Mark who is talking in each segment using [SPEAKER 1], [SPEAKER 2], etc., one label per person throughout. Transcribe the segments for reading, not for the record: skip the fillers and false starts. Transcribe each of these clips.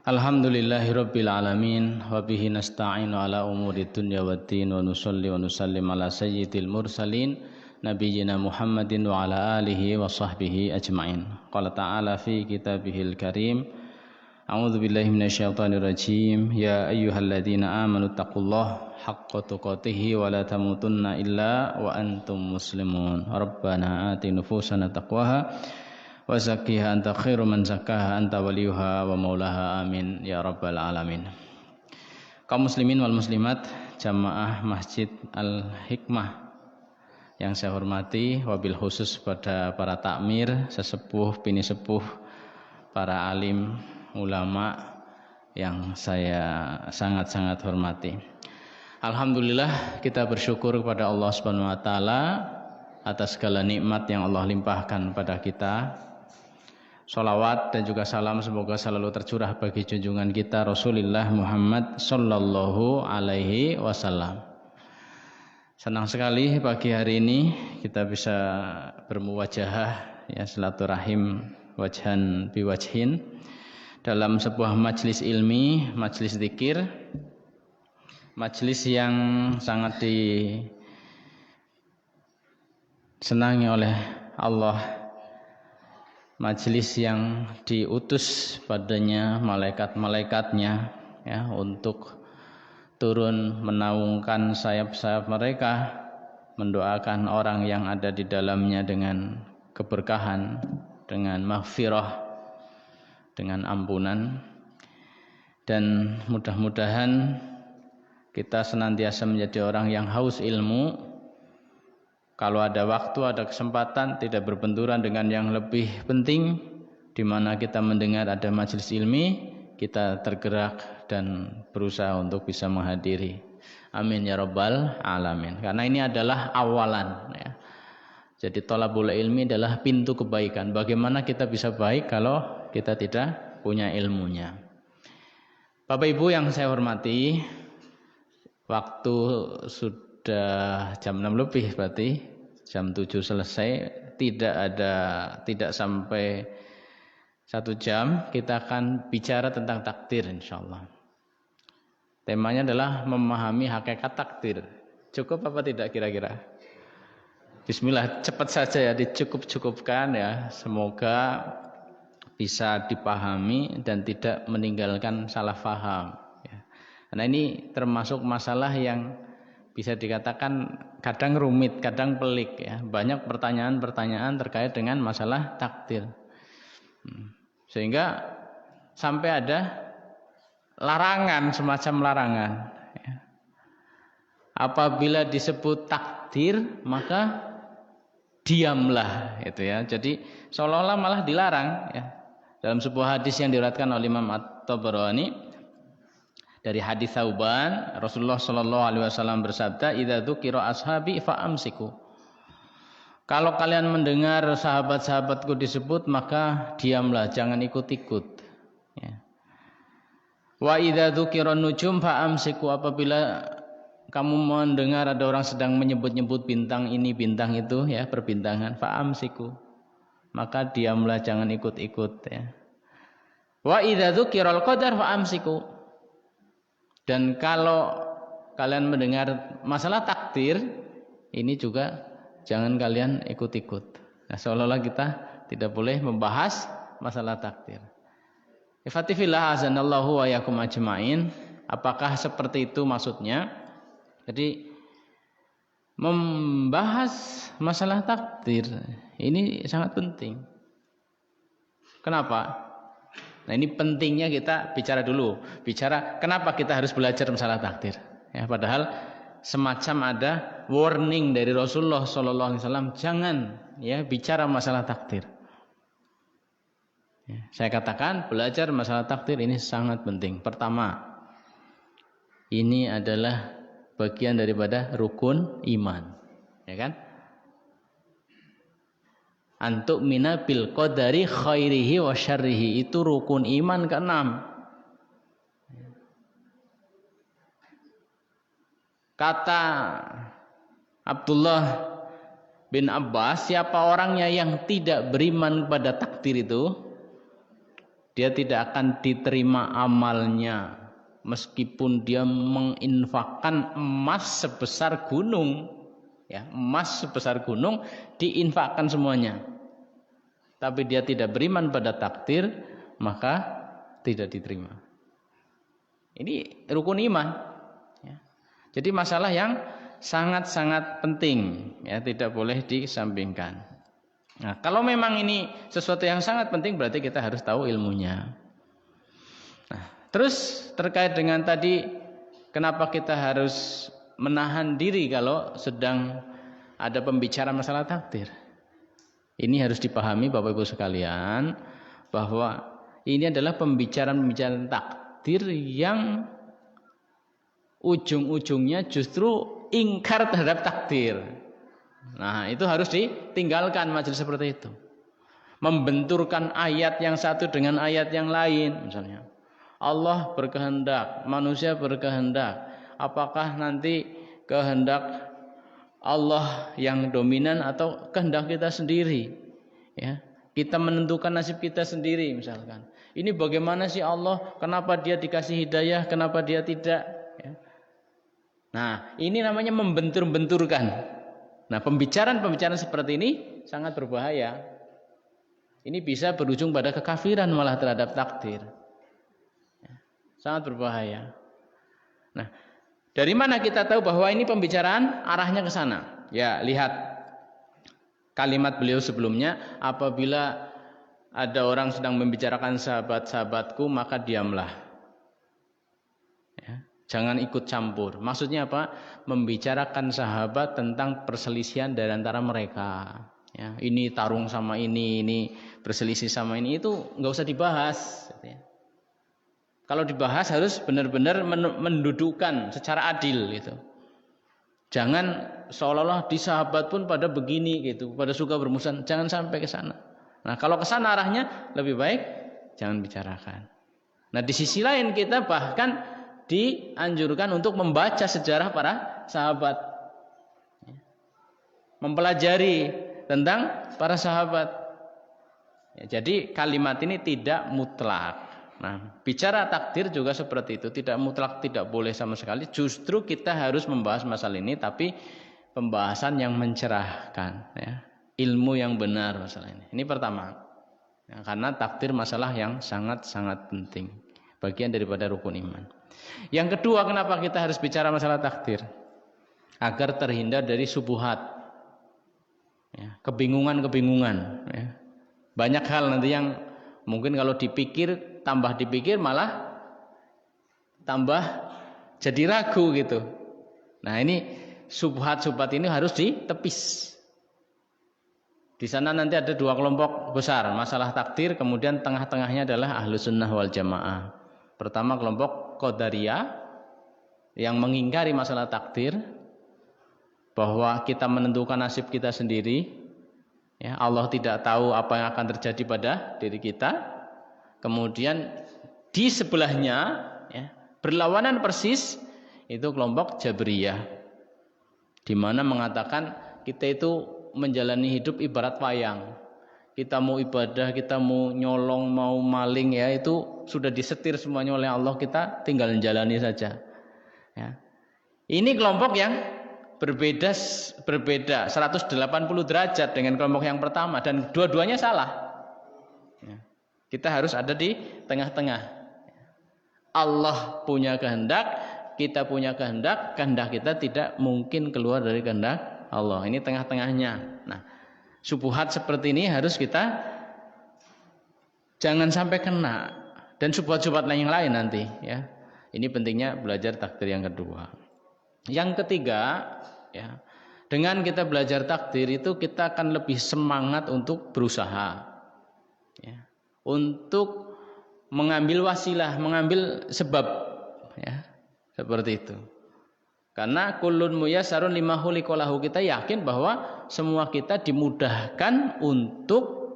[SPEAKER 1] Alhamdulillahirabbil alamin wa bihi nasta'inu ala umuri dunya waddin wa nusalli wa nusallim ala sayyidil mursalin nabiyyina Muhammadin wa ala alihi wa sahbihi ajma'in. Qala ta'ala fi kitabihil karim A'udzu billahi minasyaitonir rajim ya ayyuhalladzina amanu taqullaha haqqa tuqatih wa la tamutunna illa wa antum muslimun. Rabbana ati nufusana taqwaha wa zakkiha anta khairu man zakkaha anta waliyuha wa maulaha amin ya rabbal alamin. Kaum muslimin wal muslimat jamaah Masjid Al Hikmah yang saya hormati, wabil khusus pada para takmir, sesepuh, bini sepuh, para alim, ulama yang saya sangat-sangat hormati. Alhamdulillah kita bersyukur kepada Allah Subhanahu wa taala atas segala nikmat yang Allah limpahkan pada kita. Salawat dan juga salam semoga selalu tercurah bagi junjungan kita Rasulullah Muhammad sallallahu alaihi wasallam. Senang sekali pagi hari ini kita bisa bermuwajahah ya, silaturahim wajhan biwajhin dalam sebuah majlis ilmi, majlis zikir, majlis yang sangat disenangi oleh Allah, majlis yang diutus padanya malaikat-malaikatnya ya, untuk turun menaungkan sayap-sayap mereka, mendoakan orang yang ada di dalamnya dengan keberkahan, dengan maghfirah, dengan ampunan. Dan mudah-mudahan kita senantiasa menjadi orang yang haus ilmu. Kalau ada waktu, ada kesempatan, tidak berbenturan dengan yang lebih penting, di mana kita mendengar ada majelis ilmi, kita tergerak dan berusaha untuk bisa menghadiri. Amin ya rabbal alamin. Karena ini adalah awalan ya. Jadi thalabul ilmi adalah pintu kebaikan. Bagaimana kita bisa baik kalau kita tidak punya ilmunya? Bapak Ibu yang saya hormati, waktu sudah jam 6 lebih, berarti jam 7 selesai, tidak sampai 1 jam kita akan bicara tentang takdir insyaallah. Temanya adalah memahami hakikat takdir. Cukup apa tidak kira-kira? Bismillah, cepat saja ya, dicukup-cukupkan ya. Semoga bisa dipahami dan tidak meninggalkan salah faham ya. Karena ini termasuk masalah yang bisa dikatakan kadang rumit, kadang pelik ya. Banyak pertanyaan-pertanyaan terkait dengan masalah takdir. Sehingga sampai ada larangan, semacam larangan ya. Apabila disebut takdir maka diamlah itu ya. Jadi seolah-olah malah dilarang ya. Dalam sebuah hadis yang diriwayatkan oleh Imam At-Tabarani dari hadis Tsauban, Rasulullah sallallahu alaihi wasallam bersabda, "Idza dzukira ashabi fa'amsiku." Kalau kalian mendengar sahabat-sahabatku disebut maka diamlah, jangan ikut-ikut ya. Wa idza dzukira nujum fa'amsiku, apabila kamu mendengar ada orang sedang menyebut-nyebut bintang ini bintang itu ya, perbintangan, fa'amsiku, maka diamlah, jangan ikut-ikut ya. Wa idza dzukiral qadar fa'amsiku, dan kalau kalian mendengar masalah takdir ini juga jangan kalian ikut-ikut. Nah, seolah-olah kita tidak boleh membahas masalah takdir. Ifatifillah azanallahu wa yakum ajmain. Apakah seperti itu maksudnya? Jadi membahas masalah takdir ini sangat penting. Kenapa? Nah, ini pentingnya kita bicara dulu. Bicara kenapa kita harus belajar masalah takdir. Ya, padahal semacam ada warning dari Rasulullah SAW, jangan ya bicara masalah takdir. Ya, saya katakan belajar masalah takdir ini sangat penting. Pertama, ini adalah bagian daripada rukun iman, ya kan? Antuk mina bil qadari khairihi wa syarrihi, itu rukun iman ke-6. Kata Abdullah bin Abbas, siapa orangnya yang tidak beriman pada takdir itu, dia tidak akan diterima amalnya meskipun dia menginfakkan emas sebesar gunung, ya, emas sebesar gunung diinfakkan semuanya, tapi dia tidak beriman pada takdir, maka tidak diterima. Ini rukun iman, ya. Jadi masalah yang sangat-sangat penting, ya, tidak boleh disampingkan. Nah, kalau memang ini sesuatu yang sangat penting, berarti kita harus tahu ilmunya. Nah, terus terkait dengan tadi, kenapa kita harus menahan diri kalau sedang ada pembicaraan masalah takdir? Ini harus dipahami Bapak Ibu sekalian, bahwa ini adalah pembicaraan takdir yang ujung-ujungnya justru ingkar terhadap takdir. Nah, itu harus ditinggalkan majelis seperti itu. Membenturkan ayat yang satu dengan ayat yang lain, misalnya Allah berkehendak, manusia berkehendak. Apakah nanti kehendak Allah yang dominan atau kehendak kita sendiri? Ya, kita menentukan nasib kita sendiri misalkan. Ini bagaimana sih Allah? Kenapa dia dikasih hidayah? Kenapa dia tidak? Ya. Nah, ini namanya membentur-benturkan. Nah, pembicaraan seperti ini sangat berbahaya. Ini bisa berujung pada kekafiran malah terhadap takdir. Ya, sangat berbahaya. Nah, dari mana kita tahu bahwa ini pembicaraan arahnya ke sana? Ya, lihat kalimat beliau sebelumnya, apabila ada orang sedang membicarakan sahabat-sahabatku, maka diamlah. Ya, jangan ikut campur. Maksudnya apa? Membicarakan sahabat tentang perselisihan dari antara mereka. Ya, ini tarung sama ini berselisih sama ini, itu nggak usah dibahas. Ya. Kalau dibahas harus benar-benar mendudukan secara adil gitu. Jangan seolah-olah di sahabat pun pada begini gitu, pada suka bermusuhan. Jangan sampai ke sana. Nah, kalau ke sana arahnya lebih baik jangan bicarakan. Nah, di sisi lain kita bahkan dianjurkan untuk membaca sejarah para sahabat, mempelajari tentang para sahabat. Ya, jadi kalimat ini tidak mutlak. Nah, bicara takdir juga seperti itu, tidak mutlak, tidak boleh sama sekali. Justru kita harus membahas masalah ini, tapi pembahasan yang mencerahkan, ya, ilmu yang benar masalah ini. Ini pertama, ya, karena takdir masalah yang sangat-sangat penting, bagian daripada rukun iman. Yang kedua, kenapa kita harus bicara masalah takdir? Agar terhindar dari subuhat, ya, kebingungan-kebingungan. Ya. Banyak hal nanti yang mungkin kalau tambah dipikir malah tambah jadi ragu gitu. Nah, ini subhat-subhat ini harus ditepis. Di sana nanti ada dua kelompok besar masalah takdir, kemudian tengah-tengahnya adalah Ahlus Sunnah wal Jamaah. Pertama kelompok Qadariyah yang mengingkari masalah takdir, bahwa kita menentukan nasib kita sendiri, ya, Allah tidak tahu apa yang akan terjadi pada diri kita. Kemudian di sebelahnya, ya, berlawanan persis itu kelompok Jabriyah, di mana mengatakan kita itu menjalani hidup ibarat wayang. Kita mau ibadah, kita mau nyolong, mau maling, ya, itu sudah disetir semuanya oleh Allah, kita tinggal menjalani saja. Ya. Ini kelompok yang berbeda 180 derajat dengan kelompok yang pertama, dan dua-duanya salah. Ya. Kita harus ada di tengah-tengah. Allah punya kehendak, kita punya kehendak, kehendak kita tidak mungkin keluar dari kehendak Allah. Ini tengah-tengahnya. Nah, subuhat seperti ini harus kita jangan sampai kena, dan subuhat-subuhat lain yang lain nanti, ya. Ini pentingnya belajar takdir yang kedua. Yang ketiga, ya, dengan kita belajar takdir itu kita akan lebih semangat untuk berusaha, ya, untuk mengambil wasilah, mengambil sebab, ya, seperti itu. Karena kullun muyassarun lima khuliqa lahu, kita yakin bahwa semua kita dimudahkan untuk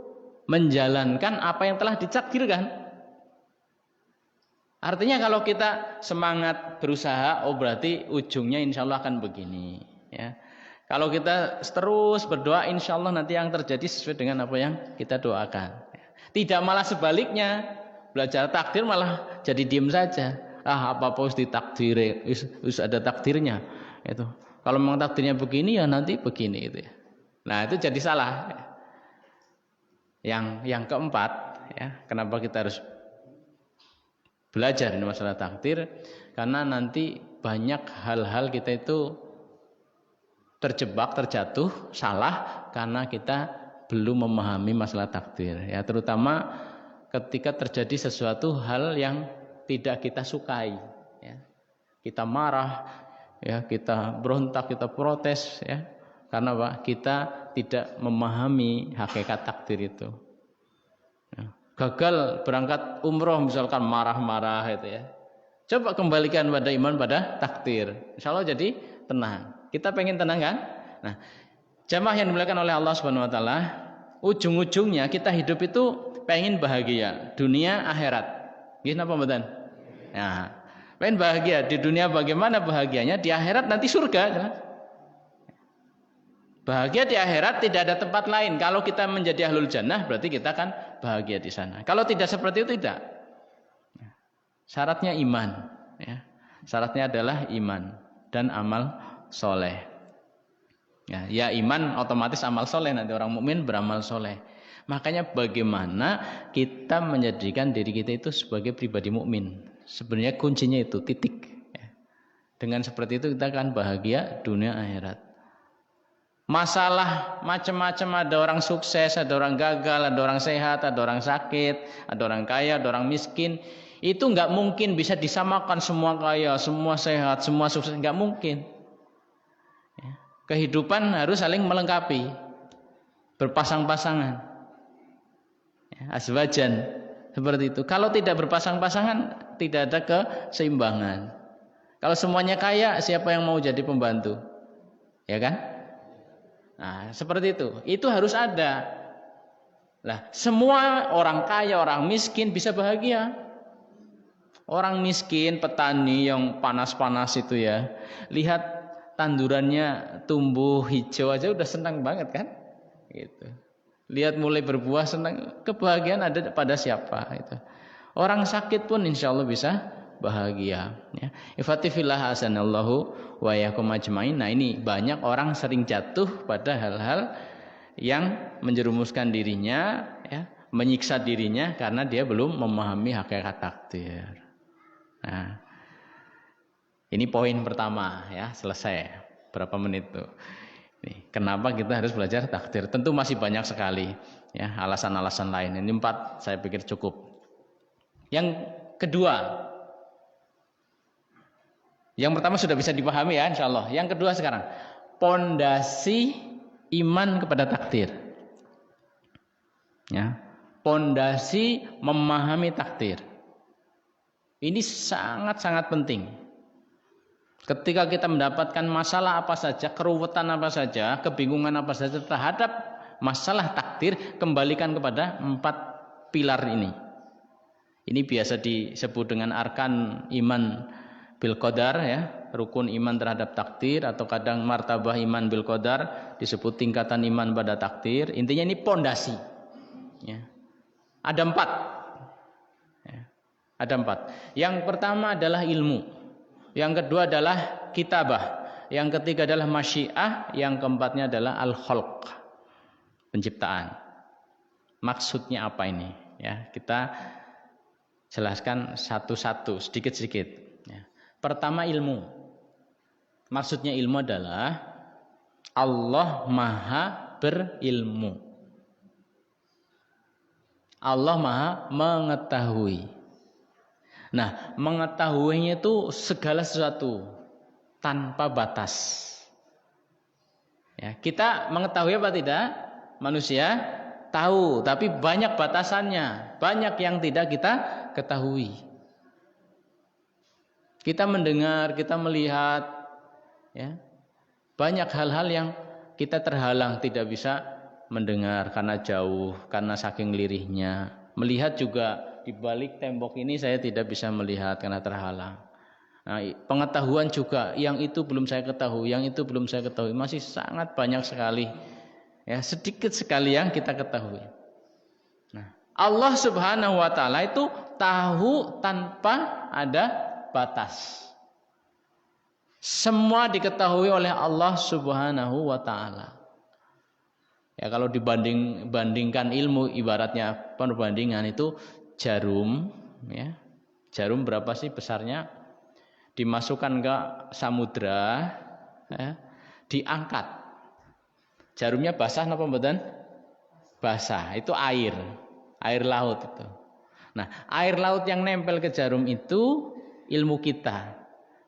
[SPEAKER 1] menjalankan apa yang telah ditakdirkan. Artinya kalau kita semangat berusaha, oh berarti ujungnya insya Allah akan begini, ya. Kalau kita terus berdoa, insya Allah nanti yang terjadi sesuai dengan apa yang kita doakan. Tidak malah sebaliknya, Belajar takdir malah jadi diem saja. Apa-apa harus ditakdiri, harus ada takdirnya. Itu. Kalau memang takdirnya begini ya nanti begini itu ya. Nah, itu jadi salah. Yang keempat ya, kenapa kita harus belajar ini masalah takdir? Karena nanti banyak hal-hal kita itu terjebak, terjatuh, salah karena kita belum memahami masalah takdir. Ya, terutama ketika terjadi sesuatu hal yang tidak kita sukai. Ya. Kita marah, ya, kita berontak, kita protes, ya. Karena apa? Kita tidak memahami hakikat takdir itu. Ya. Gagal berangkat umroh misalkan marah-marah itu ya. Coba kembalikan pada iman pada takdir. Insya Allah jadi tenang. Kita pengen tenang kan? Nah, jamaah yang dimuliakan oleh Allah Subhanahu Wa Taala, ujung-ujungnya kita hidup itu pengen bahagia dunia akhirat. Gimana pembetulan? Nah, pengen bahagia di dunia, bagaimana bahagianya? Di akhirat nanti surga. Kan? Bahagia di akhirat tidak ada tempat lain. Kalau kita menjadi ahlul jannah berarti kita akan bahagia di sana. Kalau tidak seperti itu tidak. Syaratnya iman. Ya. Syaratnya adalah iman dan amal soleh. Ya iman otomatis amal soleh, nanti orang mukmin beramal soleh. Makanya bagaimana kita menjadikan diri kita itu sebagai pribadi mukmin. Sebenarnya kuncinya itu titik. Dengan seperti itu kita akan bahagia dunia akhirat. Masalah macam-macam, ada orang sukses, ada orang gagal, ada orang sehat, ada orang sakit, ada orang kaya, ada orang miskin. Itu nggak mungkin bisa disamakan semua kaya, semua sehat, semua sukses, nggak mungkin. Kehidupan harus saling melengkapi, berpasang-pasangan, azwajan seperti itu. Kalau tidak berpasang-pasangan, tidak ada keseimbangan. Kalau semuanya kaya, siapa yang mau jadi pembantu, ya kan? Nah, seperti itu. Itu harus ada. Nah, semua orang kaya, orang miskin bisa bahagia. Orang miskin, petani yang panas-panas itu ya, lihat tandurannya tumbuh hijau aja udah senang banget kan? Gitu. Lihat mulai berbuah senang, kebahagiaan ada pada siapa? Itu. Orang sakit pun insya Allah bisa bahagia. Ya. Ifatifillah hasanallahu wa yakum ajmain. Nah ini banyak orang sering jatuh pada hal-hal yang menjerumuskan dirinya, ya, menyiksa dirinya karena dia belum memahami hakikat takdir. Nah, ini poin pertama ya, selesai. Berapa menit tuh? Nih, kenapa kita harus belajar takdir? Tentu masih banyak sekali ya alasan-alasan lain. Ini 4 saya pikir cukup. Yang kedua, yang pertama sudah bisa dipahami ya insya Allah. Yang kedua sekarang, pondasi iman kepada takdir. Ya, pondasi memahami takdir. Ini sangat-sangat penting. Ketika kita mendapatkan masalah apa saja, keruwetan apa saja, kebingungan apa saja terhadap masalah takdir, kembalikan kepada 4 pilar ini. Ini biasa disebut dengan arkan iman bil qadar ya, rukun iman terhadap takdir, atau kadang martabah iman bil qadar, disebut tingkatan iman pada takdir. Intinya ini pondasi. Ya. Ada 4. Ya. Ada 4. Yang pertama adalah ilmu. Yang kedua adalah kitabah. Yang ketiga adalah masyiah. Yang keempatnya adalah al-khalq, penciptaan. Maksudnya apa ini? Ya, kita jelaskan satu-satu, sedikit-sedikit. Ya. Pertama ilmu. Maksudnya ilmu adalah Allah Maha berilmu. Allah Maha mengetahui. Nah, mengetahuinya itu segala sesuatu tanpa batas. Ya, kita mengetahui apa tidak? Manusia tahu, tapi banyak batasannya, banyak yang tidak kita ketahui. Kita mendengar, kita melihat, ya, banyak hal-hal yang kita terhalang, tidak bisa mendengar karena jauh, karena saking lirihnya. Melihat juga di balik tembok ini saya tidak bisa melihat karena terhalang. Nah, pengetahuan juga, yang itu belum saya ketahui, yang itu belum saya ketahui, masih sangat banyak sekali. Ya, sedikit sekali yang kita ketahui. Nah, Allah Subhanahu wa taala itu tahu tanpa ada batas. Semua diketahui oleh Allah Subhanahu wa taala. Ya, kalau bandingkan ilmu, ibaratnya perbandingan itu jarum, ya. Jarum berapa sih besarnya? Dimasukkan ke samudra, ya, diangkat. Jarumnya basah napa mboten? Basah, itu air laut itu. Nah, air laut yang nempel ke jarum itu ilmu kita.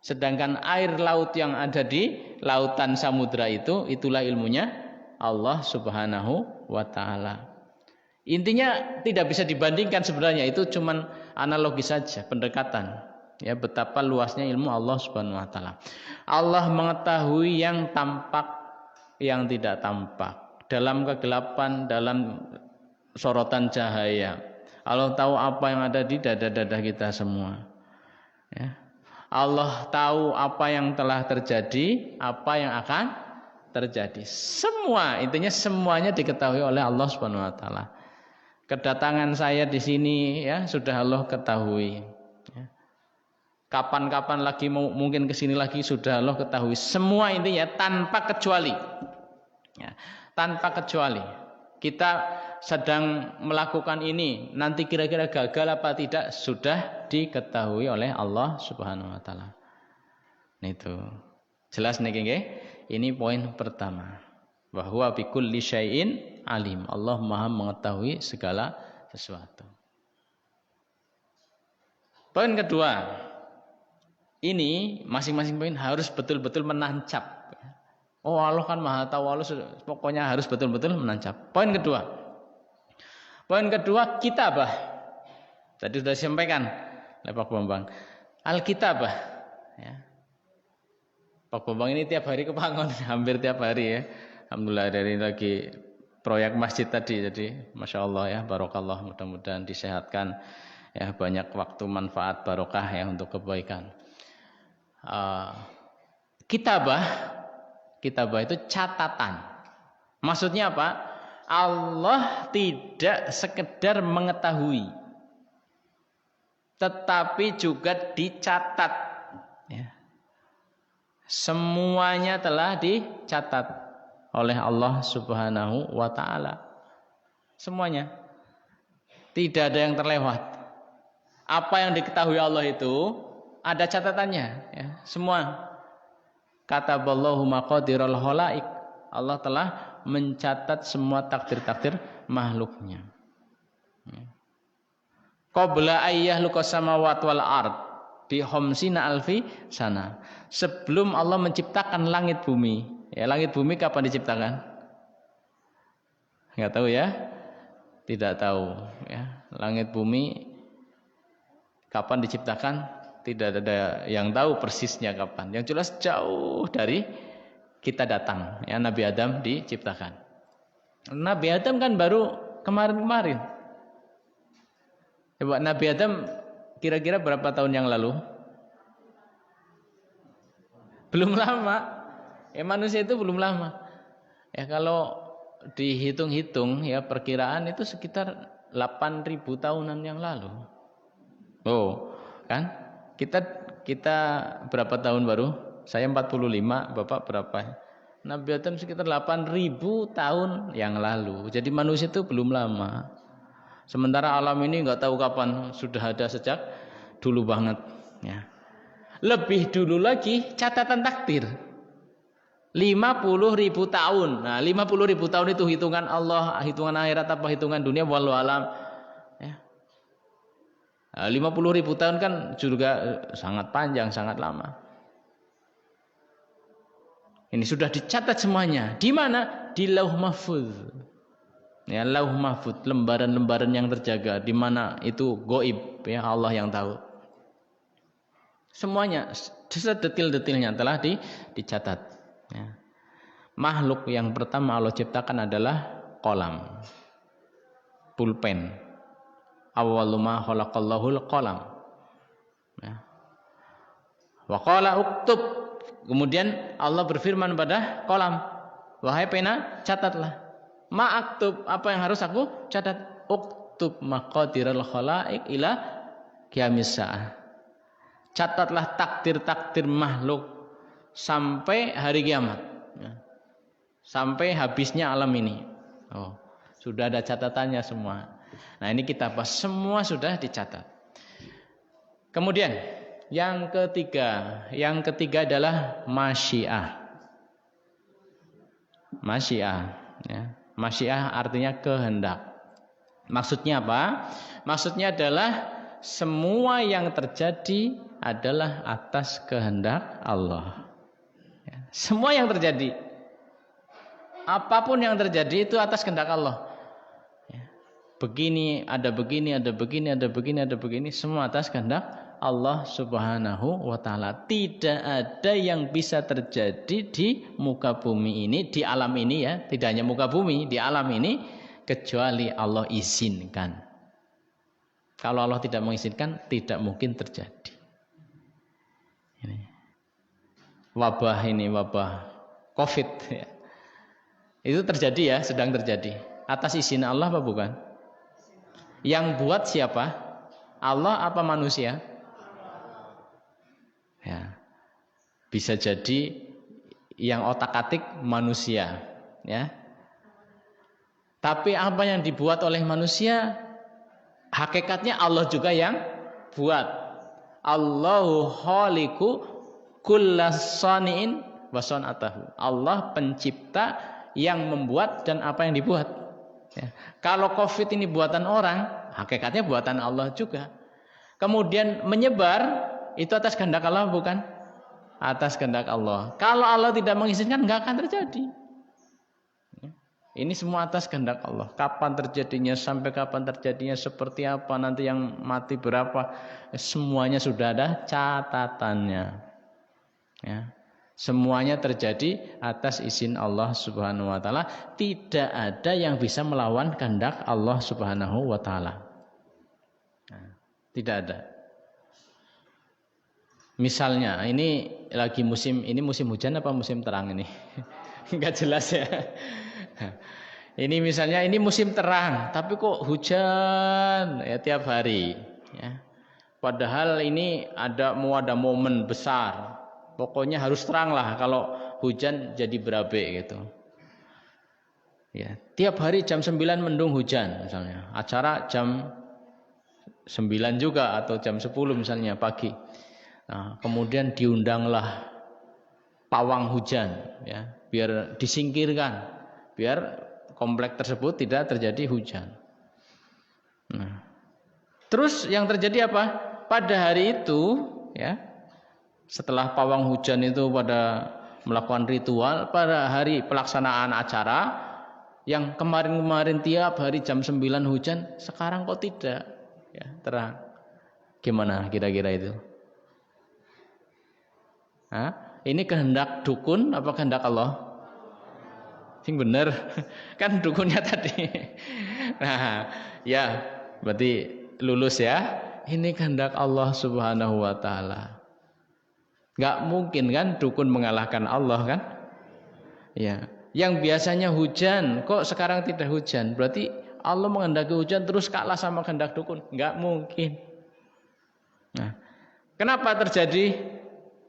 [SPEAKER 1] Sedangkan air laut yang ada di lautan samudra itu, itulah ilmunya Allah Subhanahu wa taala. Intinya tidak bisa dibandingkan sebenarnya, itu cuman analogi saja, pendekatan. Ya, betapa luasnya ilmu Allah Subhanahu wa taala. Allah mengetahui yang tampak, yang tidak tampak, dalam kegelapan, dalam sorotan cahaya. Allah tahu apa yang ada di dada-dada kita semua. Ya. Allah tahu apa yang telah terjadi, apa yang akan terjadi. Semua, intinya semuanya diketahui oleh Allah Subhanahu wa taala. Kedatangan saya di sini ya sudah Allah ketahui. Ya. Kapan-kapan lagi mungkin ke sini lagi sudah Allah ketahui. Semua intinya tanpa kecuali. Ya, tanpa kecuali. Kita sedang melakukan ini, nanti kira-kira gagal apa tidak sudah diketahui oleh Allah Subhanahu wa taala. Itu. Jelas niki nggih? Ini poin pertama. Bahwa bikulli syai'in alim. Allah Maha mengetahui segala sesuatu. Poin kedua. Ini masing-masing poin harus betul-betul menancap. Oh, Allah kan Maha tahu, Allah pokoknya harus betul-betul menancap. Poin kedua. Poin kedua, kitabah. Tadi sudah disampaikan oleh Pak Bambang. Alkitabah. Ya. Pak Bambang ini tiap hari ke Pangon, hampir tiap hari ya. Alhamdulillah dari lagi proyek masjid tadi, jadi masya Allah ya, barokallah, mudah-mudahan disehatkan ya, banyak waktu manfaat barokah ya untuk kebaikan. Kitabah itu catatan. Maksudnya apa? Allah tidak sekedar mengetahui, tetapi juga dicatat. Ya. Semuanya telah dicatat oleh Allah Subhanahu wa taala. Semuanya. Tidak ada yang terlewat. Apa yang diketahui Allah itu ada catatannya, ya. Semua. Kataballahu maqadiral khalaik. Allah telah mencatat semua takdir-takdir makhluknya. Qabla ayyahluqas samawati wal ard bi khamsina alfi sana. Sebelum Allah menciptakan langit bumi. Ya, langit bumi kapan diciptakan? Enggak tahu ya? Tidak tahu ya. Langit bumi kapan diciptakan? Tidak ada yang tahu persisnya kapan. Yang jelas jauh dari kita datang. Ya, Nabi Adam diciptakan. Nabi Adam kan baru kemarin-kemarin. Coba Nabi Adam kira-kira berapa tahun yang lalu? Belum lama. Ya, manusia itu belum lama. Ya, kalau dihitung-hitung ya perkiraan itu sekitar 8.000 tahunan yang lalu. Oh, kan? Kita berapa tahun baru? Saya 45, Bapak berapa? Nabi Adam sekitar 8.000 tahun yang lalu. Jadi manusia itu belum lama. Sementara alam ini nggak tahu kapan, sudah ada sejak dulu banget. Ya. Lebih dulu lagi catatan takdir. 50.000 tahun. Nah, 50.000 tahun itu hitungan Allah, hitungan akhirat apa hitungan dunia, wallahu alam. Ya. 50.000 tahun kan juga sangat panjang, sangat lama. Ini sudah dicatat semuanya. Di mana? Di Lauh Mahfuz. Ya, Lauh Mahfuz, lembaran-lembaran yang terjaga. Di mana itu gaib, ya Allah yang tahu. Semuanya, sedetil-detilnya telah dicatat. Ya. Makhluk yang pertama Allah ciptakan adalah qalam, pulpen. Awwalu ma khalaqallahul qalam. Ya. Wa qala uktub. Kemudian Allah berfirman pada qalam, wahai pena, catatlah. Ma aktub, apa yang harus aku catat? Uktub maqadiral khalaiq ila qiyamis saah. Catatlah takdir-takdir makhluk sampai hari kiamat. Ya. Sampai habisnya alam ini. Oh, sudah ada catatannya semua. Nah, ini kita bahas, semua sudah dicatat. Kemudian yang ketiga adalah masyiah. Masyiah, ya. Masyiah artinya kehendak. Maksudnya apa? Maksudnya adalah semua yang terjadi adalah atas kehendak Allah. Ya. Semua yang terjadi, apapun yang terjadi itu atas kehendak Allah. Ya. Begini, ada begini, ada begini, ada begini, ada begini, semua atas kehendak Allah Subhanahu wa ta'ala. Tidak ada yang bisa terjadi di muka bumi ini, di alam ini ya, tidak hanya muka bumi, di alam ini, kecuali Allah izinkan. Kalau Allah tidak mengizinkan, tidak mungkin terjadi. Ini. Wabah COVID ya. Itu terjadi ya, sedang terjadi. Atas izin Allah apa bukan? Yang buat siapa? Allah apa manusia? Ya. Bisa jadi yang otak-atik manusia, ya. Tapi apa yang dibuat oleh manusia, hakikatnya Allah juga yang buat. Allahu khaliqu kullas sani'in wa san'atahu. Allah pencipta yang membuat dan apa yang dibuat. Ya. Kalau COVID ini buatan orang, hakikatnya buatan Allah juga. Kemudian menyebar, itu atas kehendak Allah bukan? Atas kehendak Allah. Kalau Allah tidak mengizinkan, nggak akan terjadi. Ini semua atas kehendak Allah. Kapan terjadinya, sampai kapan terjadinya, seperti apa, nanti yang mati berapa, semuanya sudah ada catatannya. Ya. Semuanya terjadi atas izin Allah Subhanahu wa ta'ala. Tidak ada yang bisa melawan kehendak Allah Subhanahu wa ta'ala. Nah, tidak ada. Misalnya ini lagi musim hujan apa musim terang ini? Enggak jelas ya. Ini misalnya ini musim terang, tapi kok hujan ya tiap hari ya. Padahal ini ada momen besar. Pokoknya harus terang lah, kalau hujan jadi berabe gitu. Ya, tiap hari jam 9 mendung hujan misalnya. Acara jam 9 juga atau jam 10 misalnya pagi. Nah, kemudian diundanglah pawang hujan ya, biar disingkirkan, biar komplek tersebut tidak terjadi hujan. Nah, terus yang terjadi apa? Pada hari itu ya, setelah pawang hujan itu pada melakukan ritual, pada hari pelaksanaan acara yang kemarin-kemarin tiap hari jam 9 hujan, sekarang kok tidak ya, terang. Gimana kira-kira itu? Hah? Ini kehendak dukun apa kehendak Allah? Sing bener kan dukunnya tadi. Nah, ya berarti lulus ya. Ini kehendak Allah Subhanahu wa ta'ala. Gak mungkin kan dukun mengalahkan Allah kan? Ya. Yang biasanya hujan, kok sekarang tidak hujan? Berarti Allah menghendaki hujan terus kalah sama kehendak dukun? Gak mungkin. Nah, kenapa terjadi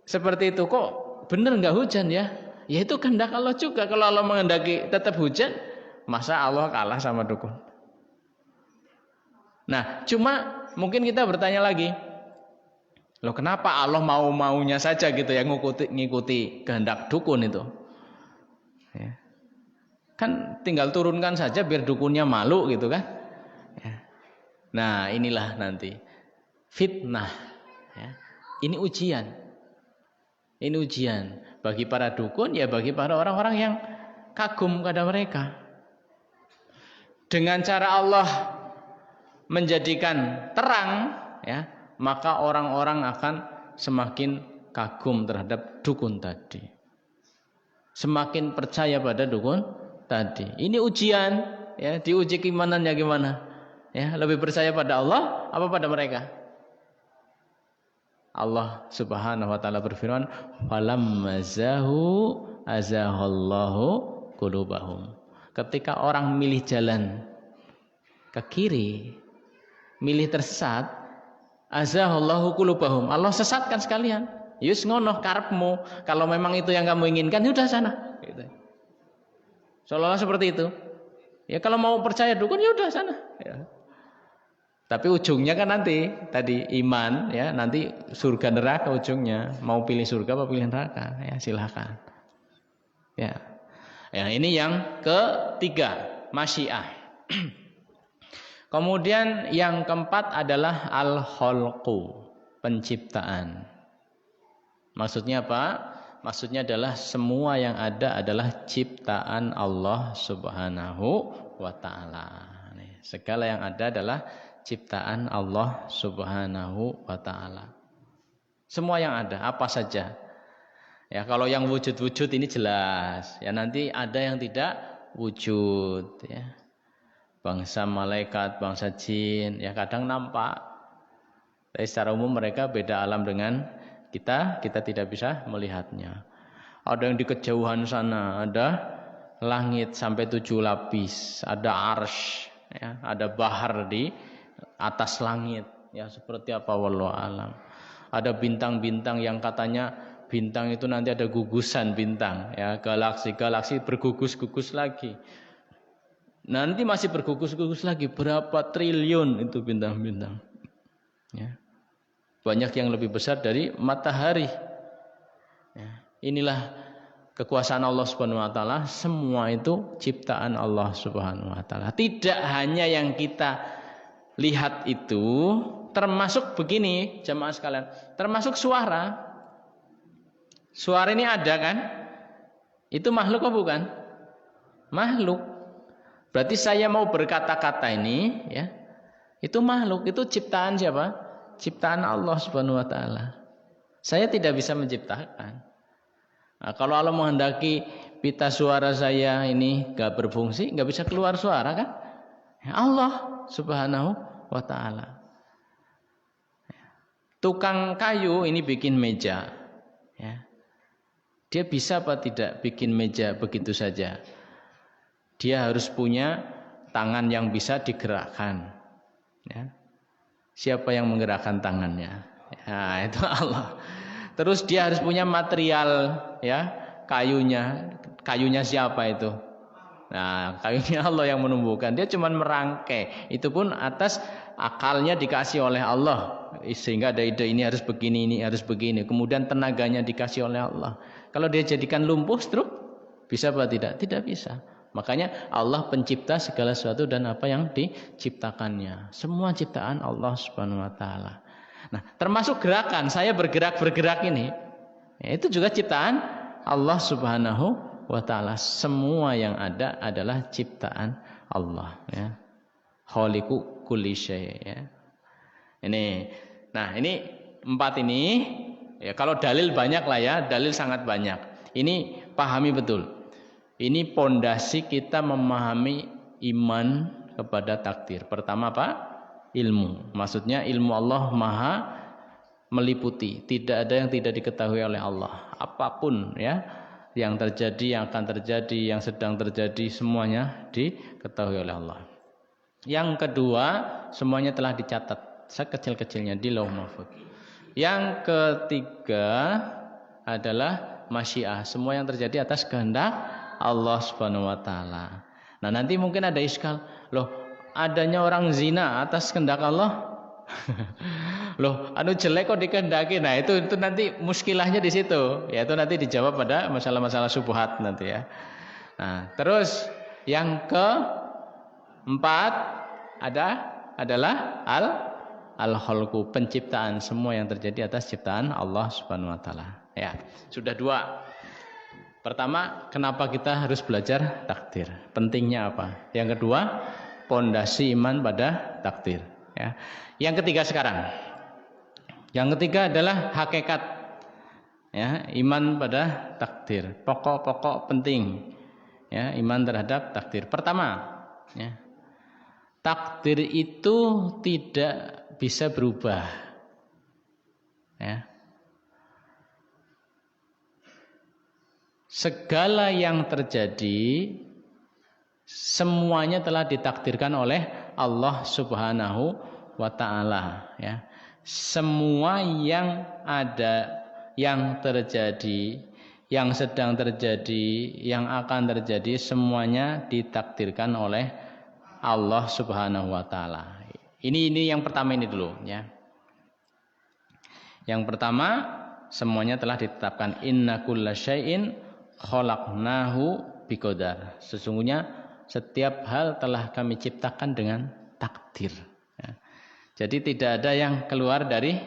[SPEAKER 1] seperti itu? Kok bener gak hujan ya? Ya itu kehendak Allah juga. Kalau Allah menghendaki tetap hujan, masa Allah kalah sama dukun? Nah, cuma mungkin kita bertanya lagi, loh kenapa Allah mau-maunya saja gitu ya, ngikuti kehendak dukun itu? Ya. Kan tinggal turunkan saja biar dukunnya malu gitu kan? Ya. Nah inilah nanti fitnah. Ya. Ini ujian. Ini ujian bagi para dukun, ya bagi para orang-orang yang kagum kepada mereka. Dengan cara Allah menjadikan terang, ya, maka orang-orang akan semakin kagum terhadap dukun tadi, semakin percaya pada dukun tadi. Ini ujian, ya, diuji keimanannya gimana? Ya, lebih percaya pada Allah apa pada mereka? Allah Subhanahu wa ta'ala berfirman, falamma zahu azahallahu qulubahum. Ketika orang milih jalan ke kiri, milih tersesat, Azahallahu qulubahum. Allah sesatkan sekalian. Yus ngono karepmu. Kalau memang itu yang kamu inginkan, ya udah sana. Gitu. Seolah-olah seperti itu. Ya kalau mau percaya dukun, ya udah sana. Ya. Tapi ujungnya kan nanti tadi iman, ya nanti surga neraka ujungnya. Mau pilih surga apa pilih neraka? Ya silakan. Ya. Ya ini yang ketiga, masyiah. Kemudian yang keempat adalah al-khalqu, penciptaan. Maksudnya apa? Maksudnya adalah semua yang ada adalah ciptaan Allah Subhanahu wa taala. Segala yang ada adalah ciptaan Allah Subhanahu wa taala. Semua yang ada, apa saja. Ya, kalau yang wujud-wujud ini jelas. Ya nanti ada yang tidak wujud, ya. Bangsa malaikat, bangsa jin, ya kadang nampak. Tapi secara umum mereka beda alam dengan kita tidak bisa melihatnya. Ada yang di kejauhan sana, ada langit sampai 7 lapis, ada arsy, ya, ada bahar di atas langit, ya seperti apa wallahu alam. Ada bintang-bintang yang katanya bintang itu nanti ada gugusan bintang, ya galaksi bergugus-gugus lagi. Nanti masih bergugus-gugus lagi, berapa triliun itu bintang-bintang. Ya. Banyak yang lebih besar dari matahari. Ya. Inilah kekuasaan Allah Subhanahu wa taala, semua itu ciptaan Allah Subhanahu wa taala. Tidak hanya yang kita lihat itu, termasuk begini jemaah sekalian, termasuk suara. Suara ini ada kan? Itu makhluk apa bukan? Makhluk. Berarti saya mau berkata-kata ini, ya, itu makhluk, itu ciptaan siapa? Ciptaan Allah Subhanahu wa taala. Saya tidak bisa menciptakan. Nah, kalau Allah menghendaki pita suara saya ini gak berfungsi, gak bisa keluar suara kan? Ya Allah Subhanahu wa taala. Tukang kayu ini bikin meja, ya. Dia bisa apa tidak bikin meja begitu saja? Dia harus punya tangan yang bisa digerakkan. Ya. Siapa yang menggerakkan tangannya? Ya, itu Allah. Terus dia harus punya material, ya, kayunya. Kayunya siapa itu? Nah, kayunya Allah yang menumbuhkan. Dia cuma merangkai. Itu pun atas akalnya dikasih oleh Allah. Sehingga ada ide ini harus begini, ini harus begini. Kemudian tenaganya dikasih oleh Allah. Kalau dia jadikan lumpuh, struk, bisa apa tidak? Tidak bisa. Makanya Allah pencipta segala sesuatu dan apa yang diciptakannya. Semua ciptaan Allah Subhanahu wa taala. Nah, termasuk gerakan, saya bergerak ini. Ya, itu juga ciptaan Allah Subhanahu wa taala. Semua yang ada adalah ciptaan Allah, ya. Khaliqu kulli syai', ya. Ini 4 ini, ya kalau dalil banyak lah ya, dalil sangat banyak. Ini pahami betul. Ini pondasi kita memahami iman kepada takdir. Pertama apa? Ilmu. Maksudnya ilmu Allah maha meliputi. Tidak ada yang tidak diketahui oleh Allah. Apapun ya yang terjadi, yang akan terjadi, yang sedang terjadi, semuanya diketahui oleh Allah. Yang kedua, semuanya telah dicatat sekecil-kecilnya di Lauh Mahfuz. Yang ketiga adalah masyiah. Semua yang terjadi atas kehendak Allah Subhanahu wa taala. Nah, nanti mungkin ada iskal, loh, adanya orang zina atas kehendak Allah? Loh, anu jelek kok dikehendaki. Nah, itu nanti muskilahnya di situ. Yaitu nanti dijawab pada masalah-masalah syubhat nanti ya. Nah, terus yang keempat adalah al-khalqu, penciptaan, semua yang terjadi atas ciptaan Allah Subhanahu wa taala. Ya, sudah 2. Pertama, kenapa kita harus belajar takdir? Pentingnya apa? Yang kedua, pondasi iman pada takdir. Ya. Yang ketiga sekarang. Yang ketiga adalah hakikat, ya, iman pada takdir. Pokok-pokok penting, ya, iman terhadap takdir. Pertama, ya, takdir itu tidak bisa berubah. Ya. Segala yang terjadi semuanya telah ditakdirkan oleh Allah Subhanahu wa taala, ya. semua yang ada, yang terjadi, yang sedang terjadi, yang akan terjadi, semuanya ditakdirkan oleh Allah Subhanahu wa taala. Ini yang pertama ini dulu ya. Yang pertama, semuanya telah ditetapkan. Inna kulla syai'in khalaqnahu biqadar. Sesungguhnya setiap hal telah kami ciptakan dengan takdir. Ya. Jadi tidak ada yang keluar dari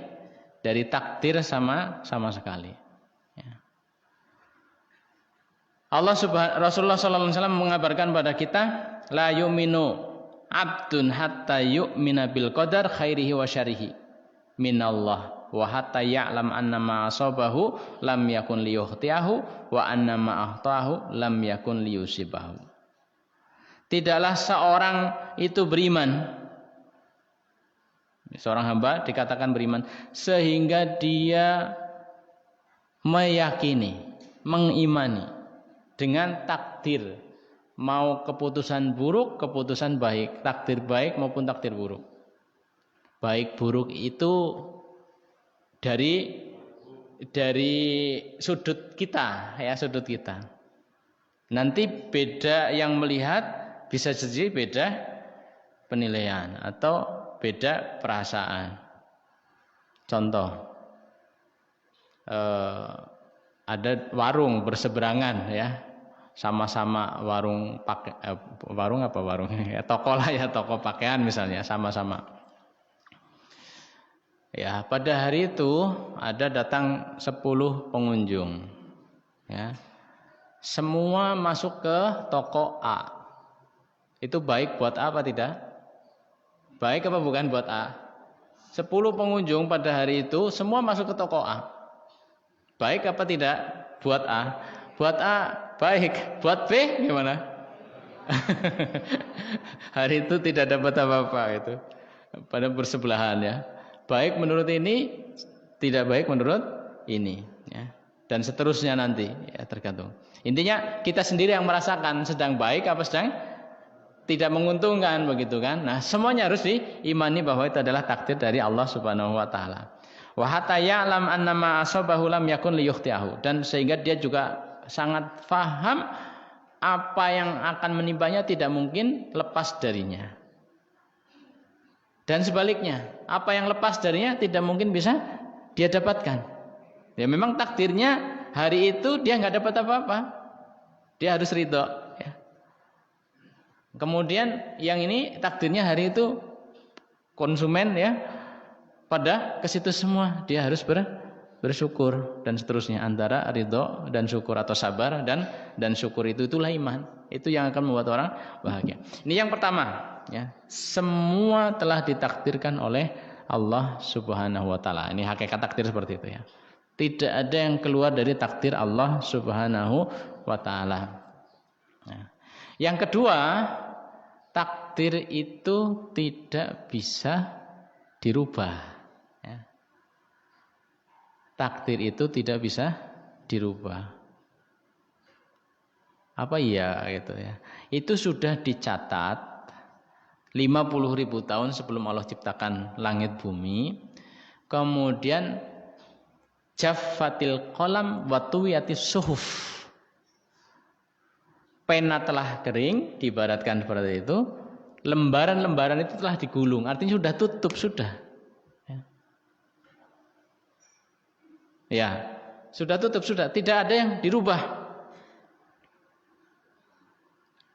[SPEAKER 1] takdir sama sekali. Ya. Rasulullah SAW mengabarkan pada kita, la yu'minu abdun hatta yu'mina bil qadar khairihi wa syarihi minallah wa hatta ya'lam anna ma asabahu lam yakun liyukhti'ahu wa anna ma akhtahu lam yakun liyusibahu. Tidaklah seorang itu beriman, seorang hamba dikatakan beriman, sehingga dia meyakini, mengimani dengan takdir, mau keputusan buruk, keputusan baik, takdir baik maupun takdir buruk. Baik buruk itu dari sudut kita, ya, sudut kita. Nanti beda yang melihat, bisa jadi beda penilaian atau beda perasaan. Contoh, ada warung berseberangan, ya, sama-sama toko lah ya, toko pakaian misalnya, sama-sama. Ya, pada hari itu ada datang 10 pengunjung. Ya. Semua masuk ke toko A. Itu baik buat A apa tidak? Baik apa bukan buat A? 10 pengunjung pada hari itu semua masuk ke toko A. Baik apa tidak buat A? Buat A baik, buat B gimana? Hari itu tidak dapat apa-apa itu. Pada bersebelahan ya. Baik menurut ini, tidak baik menurut ini ya. Dan seterusnya nanti ya, tergantung. Intinya kita sendiri yang merasakan sedang baik apa sedang tidak menguntungkan, begitu kan. Nah, semuanya harus diimani bahwa itu adalah takdir dari Allah Subhanahu wa taala. Wa hatta ya'lam anna ma asabahu lam yakun liyukhti'ahu, dan sehingga dia juga sangat faham apa yang akan menimpanya tidak mungkin lepas darinya. Dan sebaliknya, apa yang lepas darinya tidak mungkin bisa dia dapatkan. Ya memang takdirnya hari itu dia nggak dapat apa-apa, dia harus ridho. Ya. Kemudian yang ini takdirnya hari itu konsumen ya, pada ke situ semua dia harus bersyukur dan seterusnya. Antara ridho dan syukur atau sabar dan syukur itulah iman. Itu yang akan membuat orang bahagia. Ini yang pertama. Ya, semua telah ditakdirkan oleh Allah Subhanahu wa taala. Ini hakikat takdir seperti itu ya. Tidak ada yang keluar dari takdir Allah Subhanahu wa taala. Nah, yang kedua, takdir itu tidak bisa dirubah. Ya. Takdir itu tidak bisa dirubah. Apa iya gitu ya? Itu sudah dicatat 50.000 tahun sebelum Allah ciptakan langit bumi. Kemudian jaffatil qalam wa tuwiyatis suhuf. Pena telah kering, diibaratkan seperti itu. Lembaran-lembaran itu telah digulung, artinya sudah tutup sudah. Ya, sudah tutup sudah, tidak ada yang dirubah.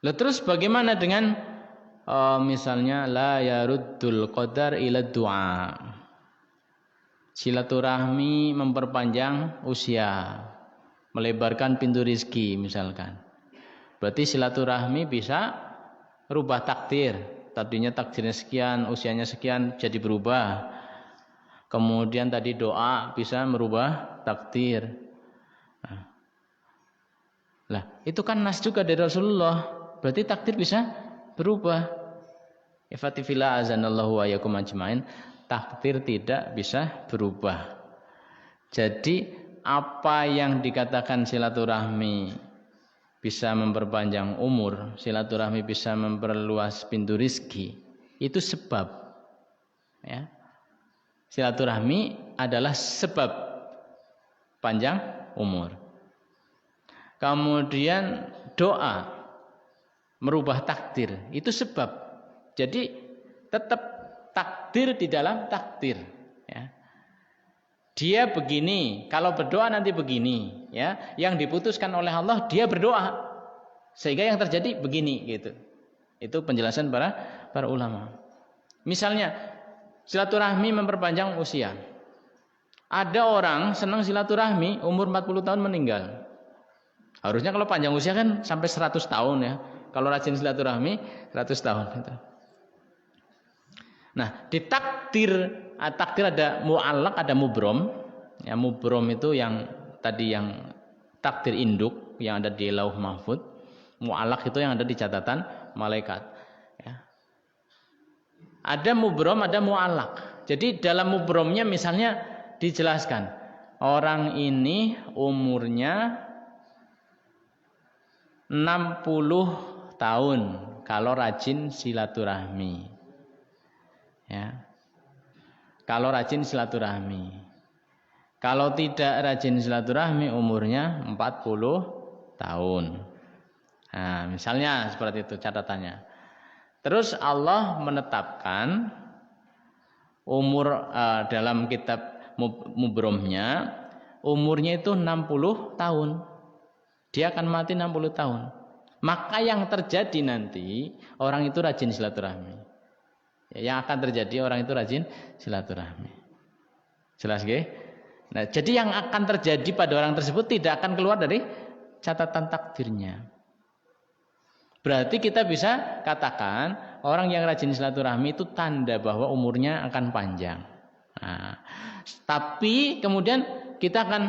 [SPEAKER 1] Lalu terus bagaimana dengan misalnya la yaruddul qadar ila du'a. Silaturahmi memperpanjang usia, melebarkan pintu rizki misalkan. Berarti silaturahmi bisa rubah takdir. Tadinya takdirnya sekian, usianya sekian jadi berubah. Kemudian tadi doa bisa merubah takdir. Lah, itu kan nas juga dari Rasulullah. Berarti takdir bisa berubah. Ifatifillah azanallahu wa yakum ajmain. Takdir tidak bisa berubah. Jadi apa yang dikatakan silaturahmi bisa memperpanjang umur, silaturahmi bisa memperluas pintu rizki, itu sebab ya. Silaturahmi adalah sebab panjang umur. Kemudian doa merubah takdir, itu sebab. Jadi tetap takdir di dalam takdir, ya. Dia begini, kalau berdoa nanti begini, ya. Yang diputuskan oleh Allah dia berdoa sehingga yang terjadi begini, gitu. Itu penjelasan para ulama. Misalnya silaturahmi memperpanjang usia. Ada orang senang silaturahmi umur 40 tahun meninggal. Harusnya kalau panjang usia kan sampai 100 tahun ya. Kalau rajin silaturahmi 100 tahun gitu. Nah, di takdir ada mu'allaq, ada mubrom. Ya, mubrom itu yang tadi yang takdir induk yang ada di Lauh Mahfuz. Mu'allaq itu yang ada di catatan malaikat. Ya. Ada mubrom, ada mu'allaq. Jadi dalam mubromnya misalnya dijelaskan orang ini umurnya 60 tahun kalau rajin silaturahmi, ya. Kalau rajin silaturahmi, kalau tidak rajin silaturahmi umurnya 40 tahun. Nah, misalnya seperti itu catatannya. Terus Allah menetapkan umur dalam kitab mubromnya umurnya itu 60 tahun. Dia akan mati 60 tahun. Maka yang terjadi nanti orang itu rajin silaturahmi. Yang akan terjadi orang itu rajin silaturahmi. Jelas nggih? Nah, jadi yang akan terjadi pada orang tersebut tidak akan keluar dari catatan takdirnya. Berarti kita bisa katakan orang yang rajin silaturahmi itu tanda bahwa umurnya akan panjang. Nah, tapi kemudian kita akan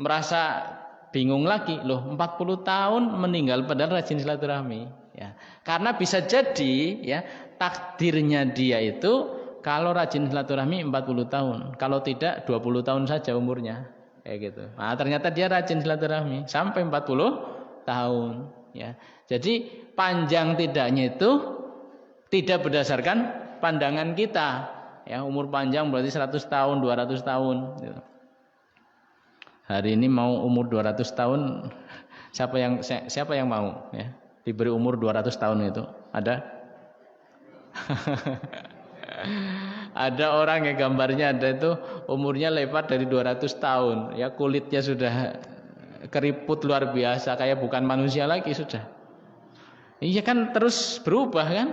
[SPEAKER 1] merasa bingung lagi, loh 40 tahun meninggal padahal rajin silaturahmi, ya. Karena bisa jadi ya takdirnya dia itu kalau rajin silaturahmi 40 tahun, kalau tidak 20 tahun saja umurnya, kayak gitu. Nah, ternyata dia rajin silaturahmi sampai 40 tahun, ya. Jadi panjang tidaknya itu tidak berdasarkan pandangan kita, ya. Umur panjang berarti 100 tahun, 200 tahun, gitu. Hari ini mau umur 200 tahun, siapa yang mau ya diberi umur 200 tahun itu? Ada? Ada orang yang gambarnya ada itu umurnya lebar dari 200 tahun, ya kulitnya sudah keriput luar biasa kayak bukan manusia lagi sudah. Iya kan terus berubah kan?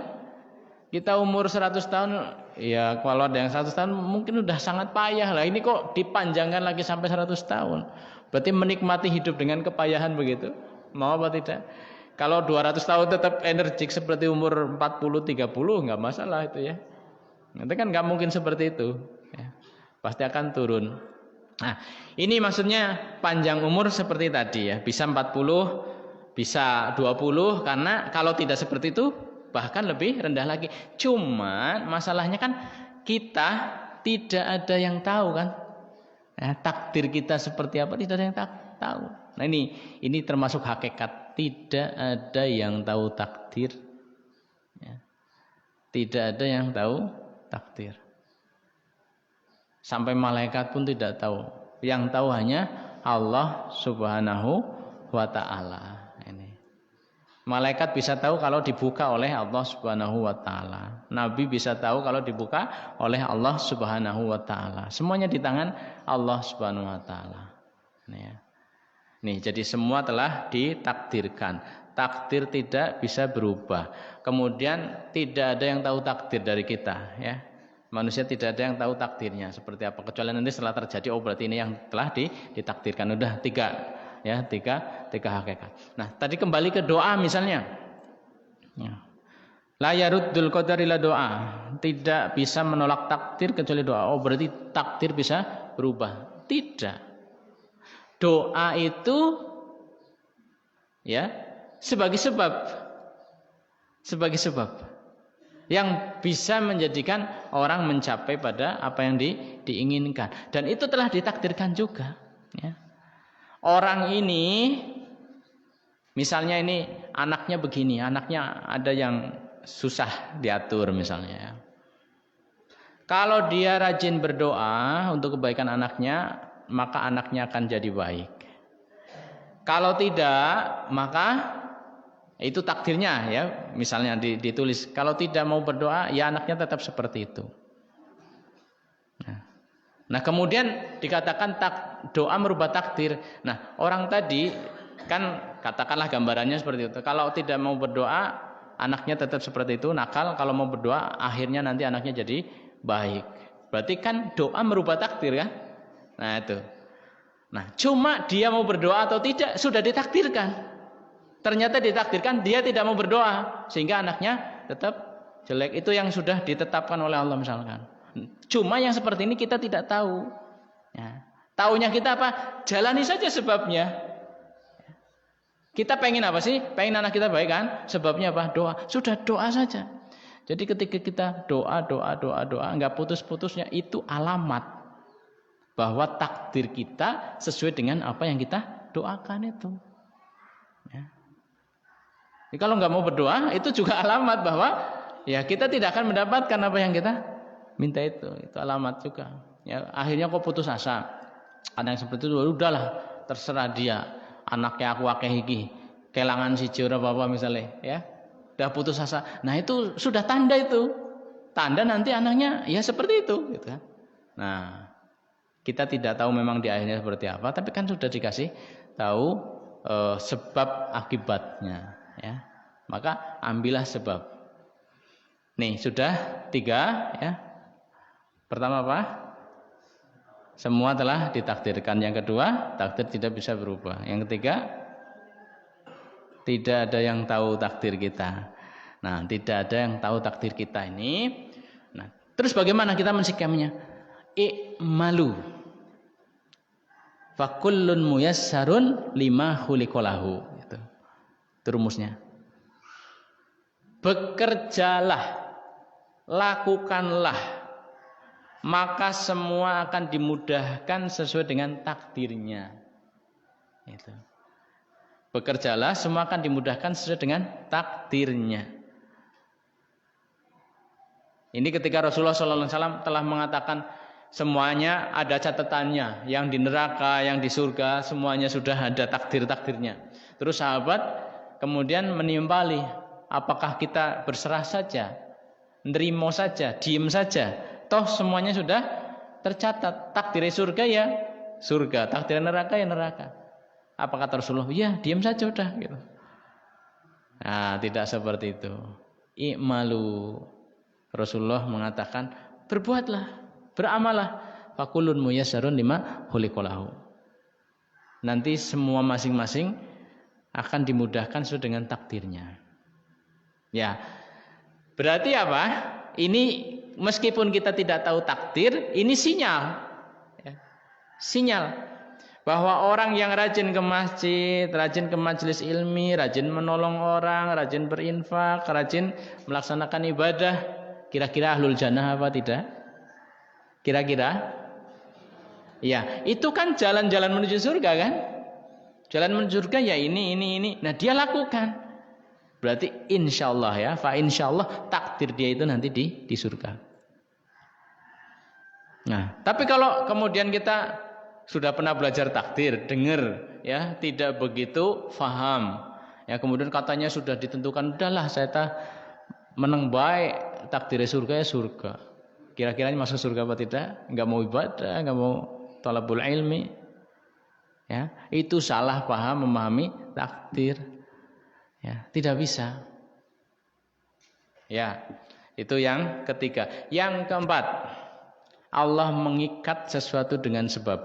[SPEAKER 1] Kita umur 100 tahun, ya kalau ada yang 100 tahun mungkin udah sangat payah lah. Ini kok dipanjangkan lagi sampai 100 tahun. Berarti menikmati hidup dengan kepayahan begitu. Mau apa tidak? Kalau 200 tahun tetap energik seperti umur 40, 30 nggak masalah itu ya. Nanti kan nggak mungkin seperti itu. Ya. Pasti akan turun. Nah, ini maksudnya panjang umur seperti tadi ya. Bisa 40, bisa 20. Karena kalau tidak seperti itu bahkan lebih rendah lagi. Cuma masalahnya kan kita tidak ada yang tahu kan. Nah, takdir kita seperti apa tidak ada yang tahu. Nah ini termasuk hakikat. Tidak ada yang tahu takdir. Ya. Tidak ada yang tahu takdir. Sampai malaikat pun tidak tahu. Yang tahu hanya Allah Subhanahu wa ta'ala. Malaikat bisa tahu kalau dibuka oleh Allah Subhanahu wa ta'ala. Nabi bisa tahu kalau dibuka oleh Allah Subhanahu wa ta'ala. Semuanya di tangan Allah Subhanahu wa ta'ala. Nih, jadi semua telah ditakdirkan. Takdir tidak bisa berubah. Kemudian tidak ada yang tahu takdir dari kita, ya. Manusia tidak ada yang tahu takdirnya seperti apa. Kecuali nanti setelah terjadi, oh berarti ini yang telah ditakdirkan. Udah tiga hakikat. Nah, tadi kembali ke doa misalnya. Ya. La yaruddul qadar illa doa. Tidak bisa menolak takdir kecuali doa. Oh, berarti takdir bisa berubah. Tidak. Doa itu ya sebagai sebab yang bisa menjadikan orang mencapai pada apa yang diinginkan. Dan itu telah ditakdirkan juga, ya. Orang ini misalnya ini anaknya begini, anaknya ada yang susah diatur misalnya, ya. Kalau dia rajin berdoa untuk kebaikan anaknya, maka anaknya akan jadi baik. Kalau tidak, maka itu takdirnya ya. Misalnya ditulis, kalau tidak mau berdoa, ya anaknya tetap seperti itu. Nah, kemudian dikatakan doa merubah takdir. Nah, orang tadi kan katakanlah gambarannya seperti itu. Kalau tidak mau berdoa, anaknya tetap seperti itu, nakal. Kalau mau berdoa, akhirnya nanti anaknya jadi baik. Berarti kan doa merubah takdir kan? Nah, itu. Nah, cuma dia mau berdoa atau tidak sudah ditakdirkan. Ternyata ditakdirkan dia tidak mau berdoa sehingga anaknya tetap jelek. Itu yang sudah ditetapkan oleh Allah misalkan. Cuma yang seperti ini kita tidak tahu. Ya. Taunya kita apa? Jalani saja sebabnya. Kita pengen apa sih? Pengen anak kita baik kan? Sebabnya apa? Doa. Sudah doa saja. Jadi ketika kita doa, nggak putus-putusnya, itu alamat bahwa takdir kita sesuai dengan apa yang kita doakan itu. Ya. Jadi kalau nggak mau berdoa, itu juga alamat bahwa ya kita tidak akan mendapatkan apa yang kita minta itu alamat juga. Ya, akhirnya kok putus asa. Ada yang seperti itu, udahlah, terserah dia. Anaknya aku akeh iki, kelangan siji ora apa-apa misalnya, ya. Udah putus asa. Nah, itu sudah tanda itu. Tanda nanti anaknya ya seperti itu, gitu kan. Nah, kita tidak tahu memang di akhirnya seperti apa, tapi kan sudah dikasih tahu sebab akibatnya, ya. Maka ambillah sebab. Nih, sudah 3 ya. Pertama apa? Semua telah ditakdirkan. Yang kedua, takdir tidak bisa berubah. Yang ketiga, tidak ada yang tahu takdir kita. Nah, tidak ada yang tahu takdir kita ini. Nah, terus bagaimana kita mensikapinya? I'malu fakullun muyassarun lima khuliqalahu. Itu rumusnya. Bekerjalah, lakukanlah, maka semua akan dimudahkan sesuai dengan takdirnya. Itu. Bekerjalah, semua akan dimudahkan sesuai dengan takdirnya. Ini ketika Rasulullah SAW telah mengatakan semuanya ada catatannya, yang di neraka, yang di surga, semuanya sudah ada takdir-takdirnya. Terus sahabat kemudian menimpali, apakah kita berserah saja, nerimo saja, diem saja? Toh semuanya sudah tercatat. Takdir surga ya surga, takdir neraka ya neraka. Apa kata Rasulullah? Ya, diam saja udah gitu. Nah, tidak seperti itu. I'malu. Rasulullah mengatakan, berbuatlah, beramallah. Fakulun muyassarun lima khuliqalahu. Nanti semua masing-masing akan dimudahkan sesuai dengan takdirnya. Ya. Berarti apa? Ini meskipun kita tidak tahu takdir, ini sinyal. Ya. Sinyal bahwa orang yang rajin ke masjid, rajin ke majelis ilmi, rajin menolong orang, rajin berinfak, rajin melaksanakan ibadah, kira-kira ahlul jannah apa tidak? Kira-kira? Ya, itu kan jalan-jalan menuju surga kan? Jalan menuju surga ya ini. Nah, dia lakukan. Berarti insyaallah ya, fa insyaallah takdir dia itu nanti di surga. Nah, tapi kalau kemudian kita sudah pernah belajar takdir, dengar ya, tidak begitu faham. Ya, kemudian katanya sudah ditentukan, udahlah saya meneng baik, takdir surga ya surga. Kira-kira masuk surga apa tidak? Enggak mau ibadah, enggak mau talabul ilmi. Ya, itu salah paham memahami takdir. Ya, tidak bisa. Ya, itu yang ketiga. Yang keempat, Allah mengikat sesuatu dengan sebab.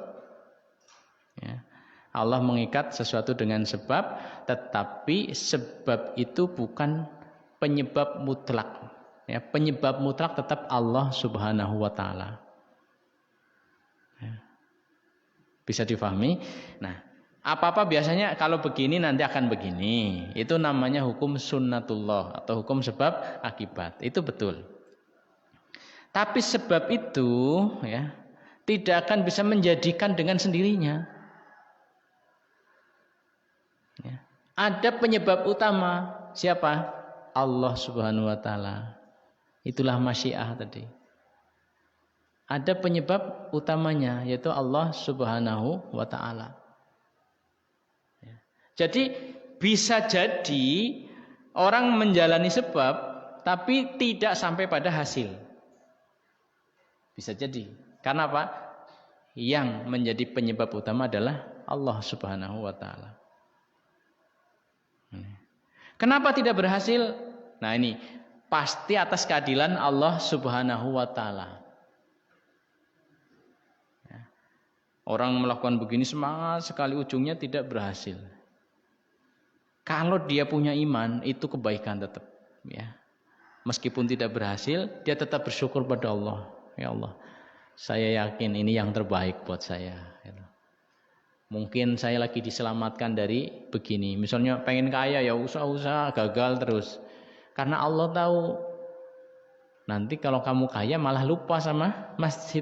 [SPEAKER 1] Ya. Allah mengikat sesuatu dengan sebab, tetapi sebab itu bukan penyebab mutlak. Ya, penyebab mutlak tetap Allah Subhanahu wa taala. Ya. Bisa difahami? Nah, apa-apa biasanya kalau begini nanti akan begini. Itu namanya hukum sunnatullah atau hukum sebab akibat. Itu betul. Tapi sebab itu ya tidak akan bisa menjadikan dengan sendirinya. Ya. Ada penyebab utama. Siapa? Allah Subhanahu wa taala. Itulah masyiah tadi. ada penyebab utamanya, yaitu Allah Subhanahu wa Ta'ala. Jadi bisa jadi orang menjalani sebab tapi tidak sampai pada hasil. Bisa jadi. Karena apa? Yang menjadi penyebab utama adalah Allah Subhanahu wa Ta'ala. Kenapa tidak berhasil? Nah, ini pasti atas keadilan Allah Subhanahu wa Ta'ala. Orang melakukan begini semangat sekali, ujungnya tidak berhasil. Kalau dia punya iman, itu kebaikan tetap, ya. Meskipun tidak berhasil, dia tetap bersyukur pada Allah. Ya Allah, saya yakin ini yang terbaik buat saya. Mungkin saya lagi diselamatkan dari begini. Misalnya pengen kaya, ya usaha-usaha gagal terus. Karena Allah tahu nanti kalau kamu kaya malah lupa sama masjid.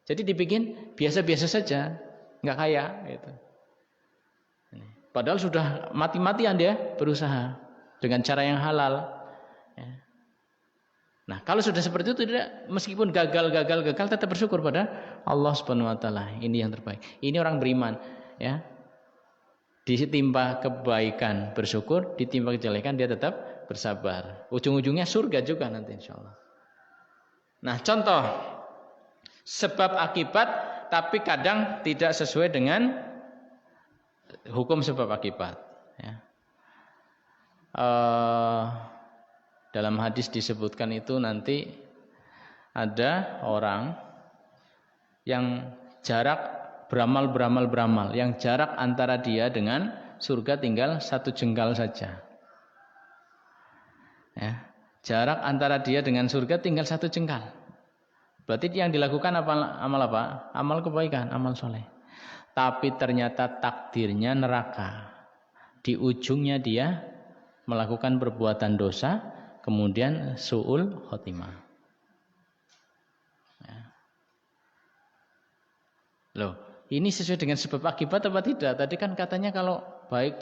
[SPEAKER 1] Jadi dibikin biasa-biasa saja, nggak kaya. Gitu. Padahal sudah mati-matian dia berusaha dengan cara yang halal. Ya. Nah, kalau sudah seperti itu, tidak, meskipun gagal tetap bersyukur pada Allah Subhanahu wa Ta'ala. Ini yang terbaik. Ini orang beriman, ya. Ditimpa kebaikan bersyukur, ditimpa kejelekan dia tetap bersabar. Ujung-ujungnya surga juga nanti insyaallah. Nah, contoh sebab akibat tapi kadang tidak sesuai dengan hukum sebab akibat, ya. Dalam hadis disebutkan itu nanti ada orang yang jarak beramal, yang jarak antara dia dengan surga tinggal 1 jengkal saja. Ya, jarak antara dia dengan surga tinggal 1 jengkal. Berarti yang dilakukan amal apa? Amal kebaikan, amal soleh. Tapi ternyata takdirnya neraka. Di ujungnya dia melakukan perbuatan dosa, kemudian su'ul khotimah. Ya. Loh, ini sesuai dengan sebab akibat apa tidak? Tadi kan katanya kalau baik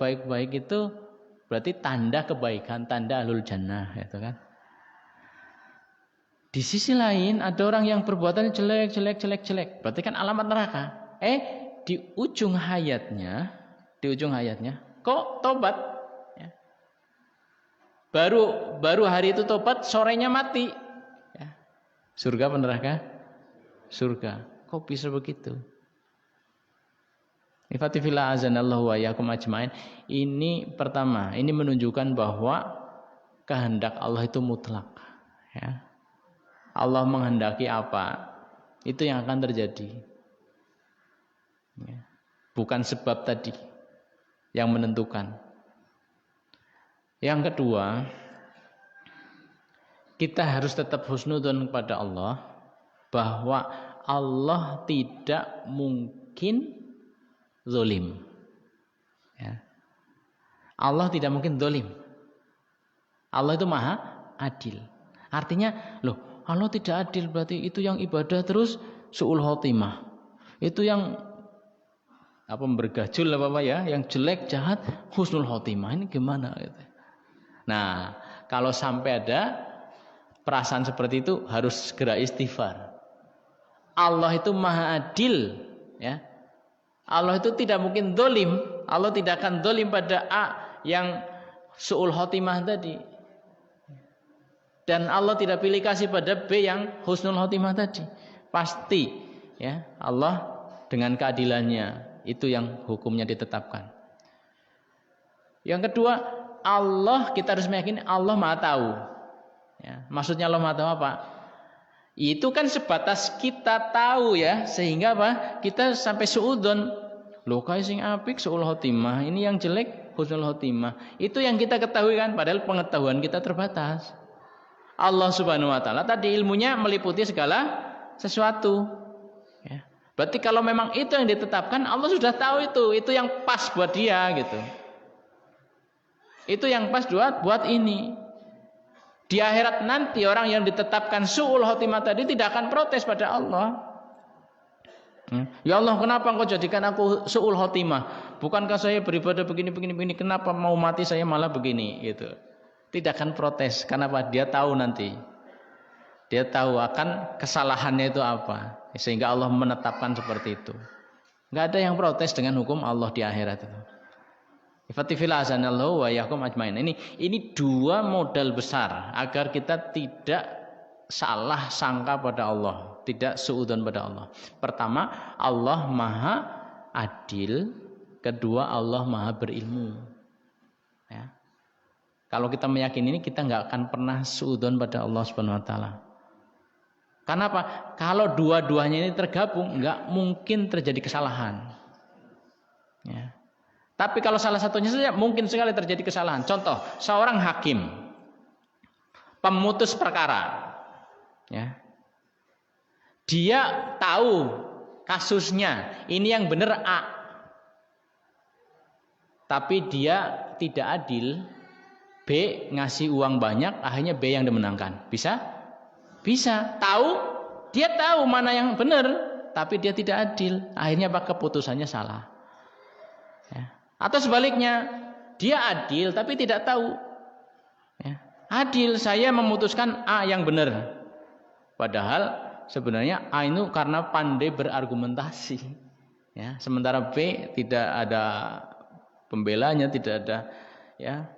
[SPEAKER 1] itu berarti tanda kebaikan, tanda ahlul jannah, gitu kan? Di sisi lain ada orang yang perbuatannya jelek, berarti kan alamat neraka. Di ujung hayatnya kok tobat, ya. Baru hari itu tobat, sorenya mati, ya. Surga apa neraka? Surga. Kok bisa begitu? Ifatifillah azanallahu wa iyyakum ajmain. Ini pertama, ini menunjukkan bahwa kehendak Allah itu mutlak, ya. Allah menghendaki apa, itu yang akan terjadi, ya. Bukan sebab tadi yang menentukan. Yang kedua, kita harus tetap husnudzon kepada Allah, bahwa Allah tidak mungkin zalim, ya. Allah tidak mungkin zalim. Allah itu maha adil. Artinya, loh, Allah tidak adil berarti itu yang ibadah terus su'ul khotimah. Itu yang bergajul apa ya, yang jelek jahat husnul khotimah. Ini gimana gitu. Nah, kalau sampai ada perasaan seperti itu harus segera istighfar. Allah itu maha adil, ya. Allah itu tidak mungkin zalim. Allah tidak akan zalim pada A yang su'ul khotimah tadi. Dan Allah tidak pilih kasih pada B yang husnul khotimah tadi. Pasti, ya, Allah dengan keadilannya itu yang hukumnya ditetapkan. Yang kedua, Allah, kita harus meyakini Allah Maha tahu. Ya, maksudnya Allah Maha tahu apa? Itu kan sebatas kita tahu, ya, sehingga apa? Kita sampai suudzon. Loh, kae sing apik suul khotimah, ini yang jelek husnul khotimah. Itu yang kita ketahui kan, padahal pengetahuan kita terbatas. Allah Subhanahu wa Ta'ala tadi ilmunya meliputi segala sesuatu, ya. Berarti kalau memang itu yang ditetapkan, Allah sudah tahu itu yang pas buat dia gitu. Itu yang pas buat ini. Di akhirat nanti orang yang ditetapkan su'ul khotimah tadi tidak akan protes pada Allah. Ya Allah, kenapa engkau jadikan aku su'ul khotimah? Bukankah saya beribadah begini, kenapa mau mati saya malah begini gitu. Tidak akan protes. Kenapa? Dia tahu nanti Dia tahu akan kesalahannya itu apa, sehingga Allah menetapkan seperti itu. Nggak ada yang protes dengan hukum Allah di akhirat itu. Fatifil azanallahu wa yakum ajmain. Ini dua modal besar agar kita tidak salah sangka pada Allah, tidak suudzon pada Allah. Pertama, Allah Maha Adil. Kedua, Allah Maha Berilmu. Ya. Kalau kita meyakini ini, kita nggak akan pernah suudzon pada Allah Subhanahu Wa Taala. Kenapa? Kalau dua-duanya ini tergabung, nggak mungkin terjadi kesalahan. Ya. Tapi kalau salah satunya saja mungkin sekali terjadi kesalahan. Contoh, seorang hakim, pemutus perkara, ya, dia tahu kasusnya ini yang benar A, tapi dia tidak adil, B ngasih uang banyak, akhirnya B yang dimenangkan. Bisa? Bisa. Dia tahu mana yang benar, tapi dia tidak adil, akhirnya keputusannya salah. Ya. Atau sebaliknya, dia adil tapi tidak tahu. Ya. Adil, saya memutuskan A yang benar. Padahal sebenarnya A itu karena pandai berargumentasi. Ya. Sementara B tidak ada pembelanya, tidak ada, ya,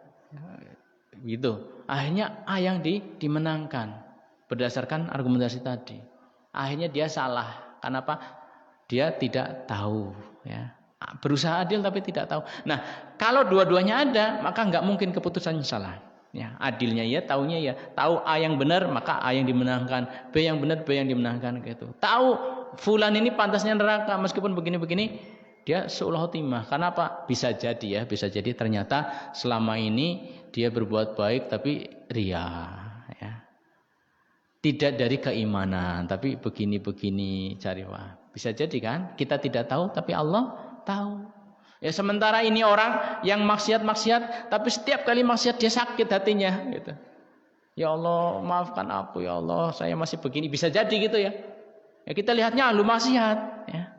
[SPEAKER 1] gitu. Akhirnya A yang dimenangkan berdasarkan argumentasi tadi. Akhirnya dia salah. Kenapa? Dia tidak tahu. Ya. Berusaha adil tapi tidak tahu. Nah, kalau dua-duanya ada, maka nggak mungkin keputusannya salah. Ya, adilnya ya, taunya ya. Tahu A yang benar, maka A yang dimenangkan. B yang benar, B yang dimenangkan, gitu. Tahu fulan ini pantasnya neraka meskipun begini-begini, dia seolah timah. Kenapa? Bisa jadi ya, bisa jadi ternyata selama ini dia berbuat baik tapi ria, ya. Tidak dari keimanan, tapi begini-begini cari wah. Bisa jadi kan? Kita tidak tahu tapi Allah tahu. Ya, sementara ini orang yang maksiat, tapi setiap kali maksiat dia sakit hatinya, gitu. Ya Allah, maafkan aku ya Allah, saya masih begini. Bisa jadi gitu ya. Ya kita lihatnya ahlu maksiat, ya.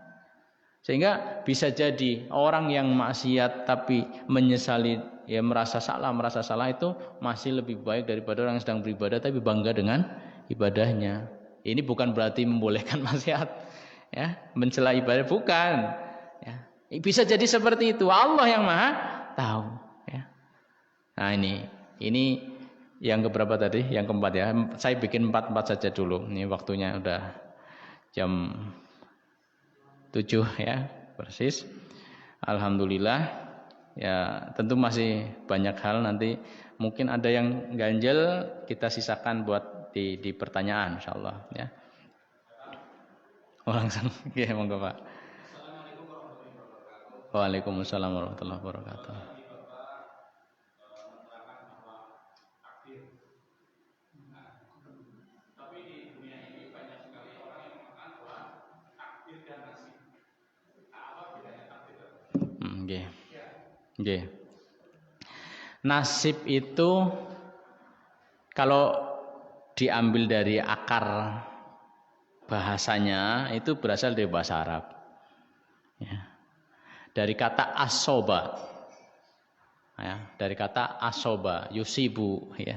[SPEAKER 1] Sehingga bisa jadi orang yang maksiat tapi menyesali, ya merasa salah itu masih lebih baik daripada orang yang sedang beribadah tapi bangga dengan ibadahnya. Ini bukan berarti membolehkan maksiat, ya, mencela ibadah, bukan. Ya. Bisa jadi seperti itu. Allah yang Maha tahu. Ya. Nah ini yang keberapa tadi? Yang keempat ya. Saya bikin 4 saja dulu. Ini waktunya udah jam 7 ya, persis. Alhamdulillah. Ya tentu masih banyak hal, nanti mungkin ada yang ganjel kita sisakan buat di pertanyaan, insyaallah ya. Langsung, ya monggo Pak. Waalaikumsalam warahmatullahi wabarakatuh. Nggih. Nasib itu kalau diambil dari akar bahasanya itu berasal dari bahasa Arab. Ya. Dari kata asoba, ya, dari kata asoba, yusibu, ya,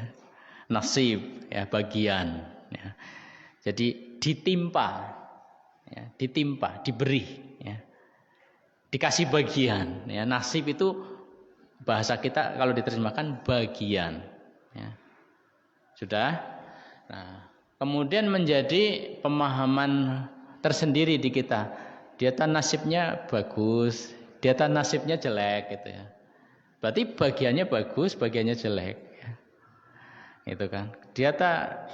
[SPEAKER 1] nasib, ya, bagian, ya. Jadi ditimpa, ya, diberi, ya, dikasih bagian, ya. Nasib itu bahasa kita kalau diterjemahkan bagian, ya. Sudah. Nah, kemudian menjadi pemahaman tersendiri di kita. Dia tak nasibnya bagus, dia tak nasibnya jelek, gitu ya. Berarti bagiannya bagus, bagiannya jelek, ya. Itu kan. Dia tak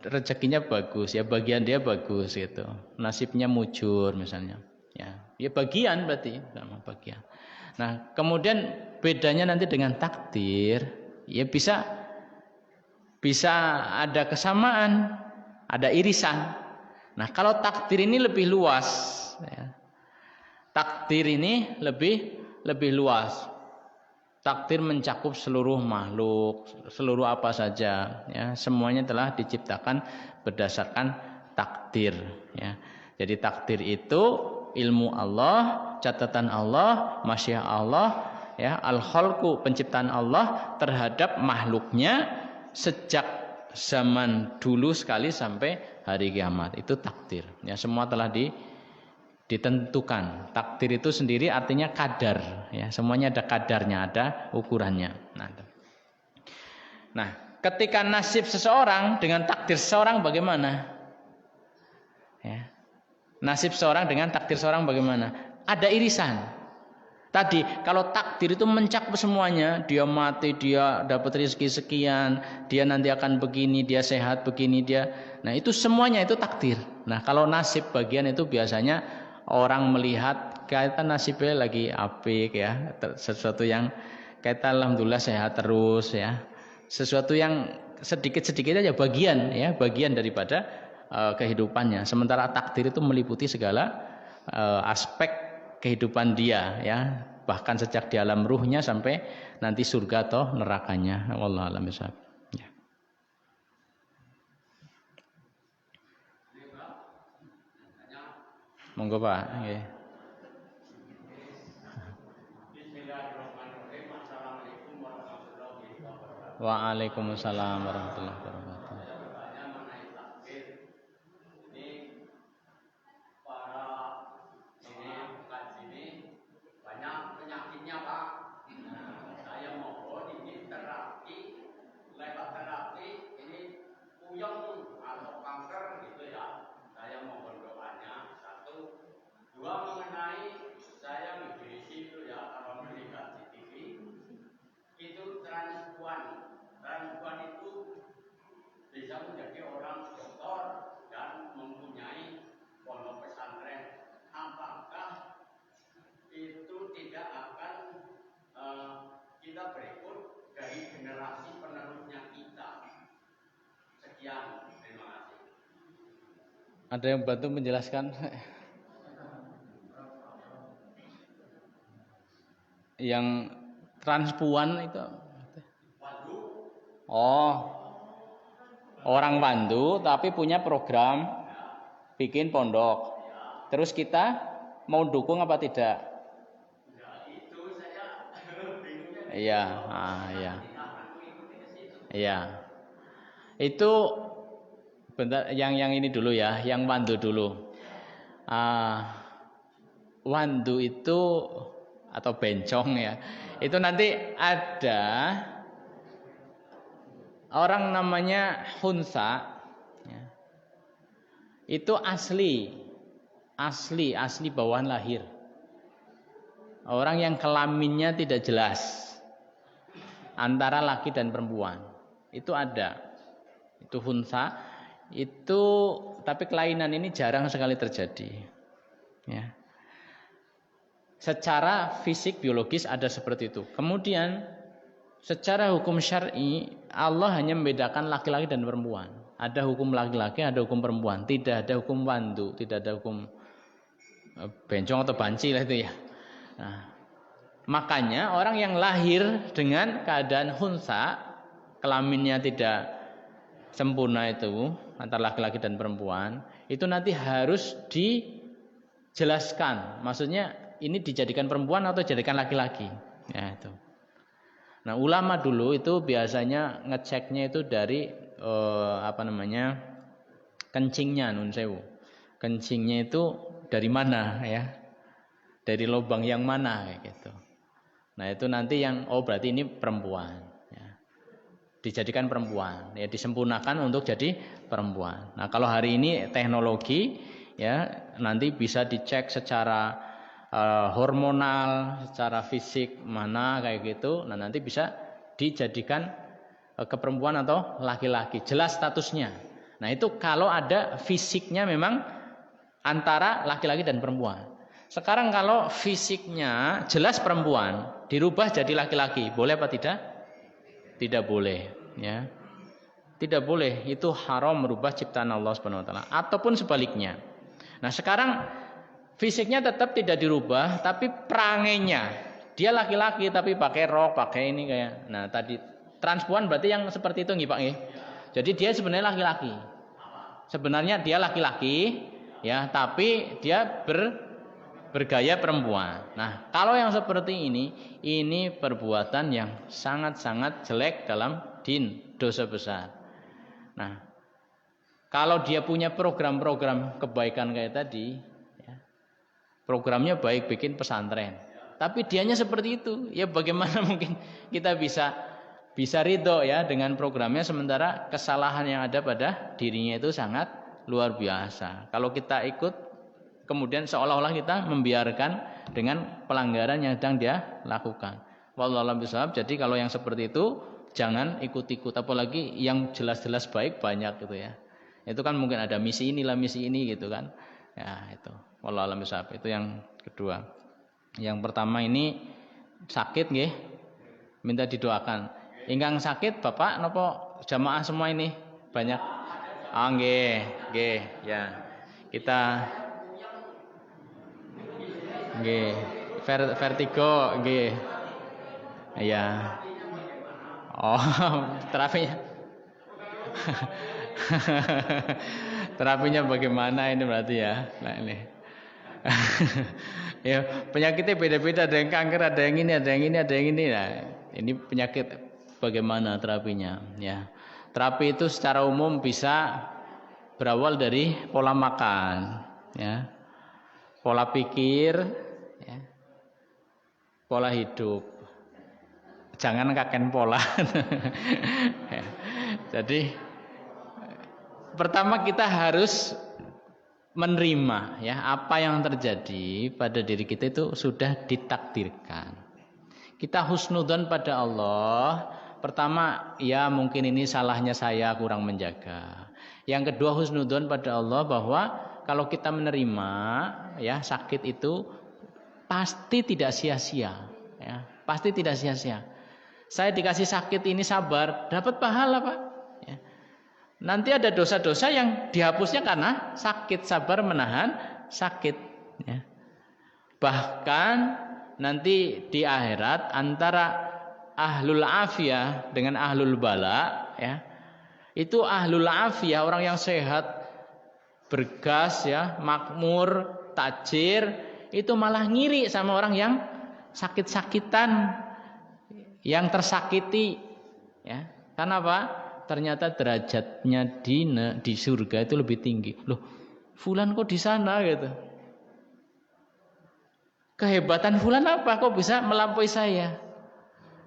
[SPEAKER 1] rezekinya bagus, ya bagian dia bagus, gitu. Nasibnya mujur misalnya, ya. Ya bagian berarti sama bagian. Nah, kemudian bedanya nanti dengan takdir, ya bisa ada kesamaan, ada irisan. Nah, kalau takdir ini lebih luas, ya. Takdir ini lebih luas. Takdir mencakup seluruh makhluk, seluruh apa saja, ya. Semuanya telah diciptakan berdasarkan takdir, ya. Jadi takdir itu ilmu Allah, catatan Allah, masyiah Allah, ya, al-khalqu, penciptaan Allah terhadap makhluknya sejak zaman dulu sekali sampai hari kiamat. Itu takdir. Ya, semua telah ditentukan. Takdir itu sendiri artinya kadar. Ya, semuanya ada kadarnya, ada ukurannya. Nah, ketika nasib seseorang dengan takdir seseorang bagaimana? Ya. Nasib seseorang dengan takdir seseorang bagaimana? Ada irisan. Tadi kalau takdir itu mencakup semuanya, dia mati, dia dapat rezeki sekian, dia nanti akan begini, dia sehat begini, dia. Nah, itu semuanya itu takdir. Nah, kalau nasib bagian itu biasanya orang melihat kita nasibnya lagi apik ya, sesuatu yang kita alhamdulillah sehat terus ya. Sesuatu yang sedikit-sedikit aja bagian ya, bagian daripada kehidupannya. Sementara takdir itu meliputi segala aspek kehidupan dia ya, bahkan sejak di alam ruhnya sampai nanti surga atau nerakanya. Wallahu a'lam bishawab. Ya. Monggo Pak. Nggih. Bismillahirrahmanirrahim. Assalamualaikum warahmatullahi wabarakatuh. Waalaikumsalam warahmatullahi wabarakatuh.
[SPEAKER 2] Bisa menjadi orang dokter dan mempunyai pondok pesantren, apakah itu tidak akan kita berikut dari generasi penerusnya kita? Sekian, terima kasih.
[SPEAKER 1] Ada yang bantu menjelaskan? Yang transpuan itu? Oh. Orang Pandu tapi punya program bikin pondok. Terus kita mau dukung apa tidak? Iya, iya. Iya. Itu bentar, yang ini dulu ya, yang Pandu dulu. Wandu itu atau bencong ya. Itu nanti ada orang namanya Hunsa ya. Itu asli bawahan lahir. Orang yang kelaminnya tidak jelas antara laki dan perempuan. Itu ada. Itu Hunsa. Itu tapi kelainan ini jarang sekali terjadi. Ya. Secara fisik biologis ada seperti itu. Kemudian secara hukum syar'i Allah hanya membedakan laki-laki dan perempuan. Ada hukum laki-laki, ada hukum perempuan. Tidak ada hukum wandu, tidak ada hukum bencong atau banci lah itu ya. Nah, makanya orang yang lahir dengan keadaan hunsa, kelaminnya tidak sempurna itu antara laki-laki dan perempuan, itu nanti harus dijelaskan. Maksudnya ini dijadikan perempuan atau dijadikan laki-laki. Ya itu. Nah, ulama dulu itu biasanya ngeceknya itu dari kencingnya, nun sewu. Kencingnya itu dari mana ya? Dari lubang yang mana kayak gitu. Nah, itu nanti yang berarti ini perempuan ya. Dijadikan perempuan, ya disempurnakan untuk jadi perempuan. Nah, kalau hari ini teknologi ya nanti bisa dicek secara hormonal, secara fisik mana kayak gitu. Nah, nanti bisa dijadikan ke perempuan atau laki-laki, jelas statusnya. Nah, itu kalau ada fisiknya memang antara laki-laki dan perempuan. Sekarang kalau fisiknya jelas perempuan, dirubah jadi laki-laki, boleh apa tidak? Tidak boleh, ya. Tidak boleh, itu haram merubah ciptaan Allah Subhanahu wa taala. Ataupun sebaliknya. Nah, sekarang fisiknya tetap tidak dirubah, tapi perangainya dia laki-laki tapi pakai rok, pakai ini kayak. Nah, tadi transpuan berarti yang seperti itu nggih Pak nggih. Jadi dia sebenarnya laki-laki. Sebenarnya dia laki-laki ya, tapi dia bergaya perempuan. Nah, kalau yang seperti ini perbuatan yang sangat-sangat jelek dalam din, dosa besar. Nah, kalau dia punya program-program kebaikan kayak tadi, ya, programnya baik, bikin pesantren, tapi dianya seperti itu, ya bagaimana mungkin kita bisa ridho ya dengan programnya, sementara kesalahan yang ada pada dirinya itu sangat luar biasa. Kalau kita ikut, kemudian seolah-olah kita membiarkan dengan pelanggaran yang sedang dia lakukan. Wallahu a'lam bishawab. Jadi kalau yang seperti itu jangan ikut-ikut, apalagi yang jelas-jelas baik banyak gitu ya. Itu kan mungkin ada misi inilah misi ini gitu kan. Ya itu. Wallahu a'lam bishawab. Itu yang kedua. Yang pertama ini sakit nggih, minta didoakan. Ingkang sakit Bapak napa jamaah semua ini banyak? Ah nggih, ya. Kita nggih, vertigo nggih. Ya. Oh, terapinya. Terapinya bagaimana ini berarti ya? Nah, ini. Ya, penyakitnya beda-beda, ada yang kanker, ada yang ini, ada yang ini, ada yang ini. Nah, ini penyakit bagaimana terapinya? Ya. Terapi itu secara umum bisa berawal dari pola makan, ya. Pola pikir, ya. Pola hidup. Jangan kaken pola. Ya. Jadi pertama kita harus menerima ya apa yang terjadi pada diri kita itu sudah ditakdirkan. Kita husnudzon pada Allah. Pertama, ya mungkin ini salahnya saya kurang menjaga. Yang kedua, husnudzon pada Allah bahwa kalau kita menerima ya sakit itu pasti tidak sia-sia, ya, pasti tidak sia-sia. Saya dikasih sakit ini sabar, dapat pahala Pak. Ya. Nanti ada dosa-dosa yang dihapusnya karena sakit, sabar menahan sakit. Ya. Bahkan nanti di akhirat antara ahlul afiyah dengan ahlul bala, ya, itu ahlul afiyah orang yang sehat, bergas, ya, makmur, tajir, itu malah ngiri sama orang yang sakit-sakitan, yang tersakiti, ya. Karena apa? Ternyata derajatnya di surga itu lebih tinggi. Loh, fulan kok di sana gitu? Kehebatan fulan apa kok bisa melampaui saya?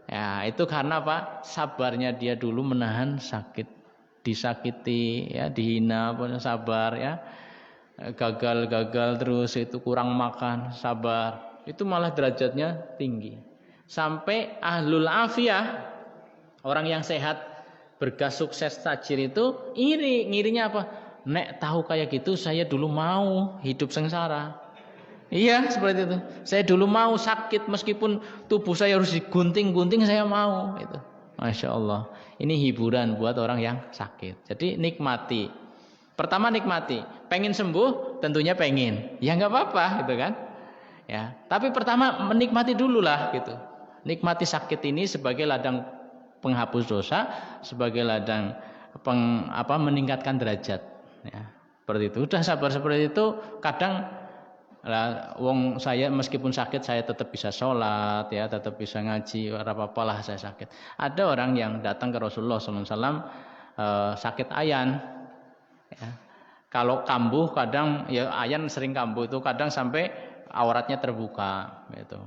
[SPEAKER 1] Ya, itu karena apa? Sabarnya dia dulu menahan sakit, disakiti, ya, dihina, punya sabar, ya. Gagal terus itu kurang makan, sabar. Itu malah derajatnya tinggi. Sampai ahlul afiyah, orang yang sehat, bergas, sukses, tajir itu iri. Ngirinya apa? Nek tahu kayak gitu saya dulu mau hidup sengsara. Iya seperti itu. Saya dulu mau sakit meskipun tubuh saya harus digunting-gunting, saya mau. Itu. Masya Allah. Ini hiburan buat orang yang sakit. Jadi nikmati. Pertama nikmati. Pengen sembuh, tentunya pengen. Ya nggak apa-apa, gitu kan? Ya. Tapi pertama menikmati dulu lah, gitu. Nikmati sakit ini sebagai ladang penghapus dosa, sebagai ladang meningkatkan derajat. Ya. Seperti itu. Udah sabar seperti itu. Kadang lah, wong saya meskipun sakit saya tetap bisa sholat, ya, tetap bisa ngaji, apa-apalah saya sakit. Ada orang yang datang ke Rasulullah SAW sakit ayan, ya. Kalau kambuh kadang, ya ayan sering kambuh itu kadang sampai auratnya terbuka, gitu.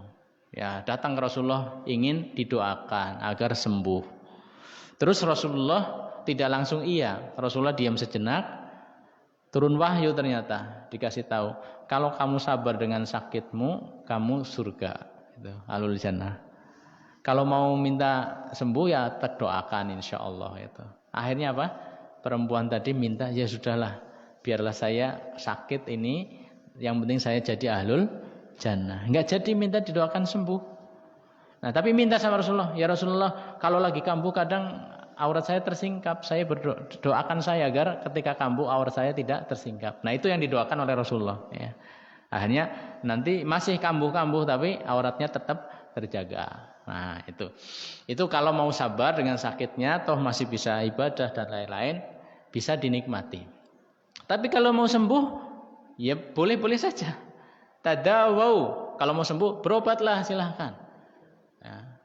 [SPEAKER 1] Ya, datang ke Rasulullah ingin didoakan agar sembuh. Terus Rasulullah tidak langsung iya, Rasulullah diam sejenak. Turun wahyu ternyata dikasih tahu, kalau kamu sabar dengan sakitmu, kamu surga, itu alul jannah. Kalau mau minta sembuh ya terdoakan insya Allah itu. Akhirnya apa? Perempuan tadi minta, ya sudahlah, biarlah saya sakit ini, yang penting saya jadi ahlul jannah. Enggak jadi minta didoakan sembuh. Nah tapi minta sama Rasulullah, ya Rasulullah, kalau lagi kambuh kadang aurat saya tersingkap, saya doakan saya agar ketika kambuh aurat saya tidak tersingkap. Nah itu yang didoakan oleh Rasulullah, ya. Akhirnya nanti masih kambuh-kambuh tapi auratnya tetap terjaga. Nah itu kalau mau sabar dengan sakitnya, toh masih bisa ibadah dan lain-lain, bisa dinikmati. Tapi kalau mau sembuh, ya boleh-boleh saja. Tadawau, kalau mau sembuh berobatlah silahkan. Ya.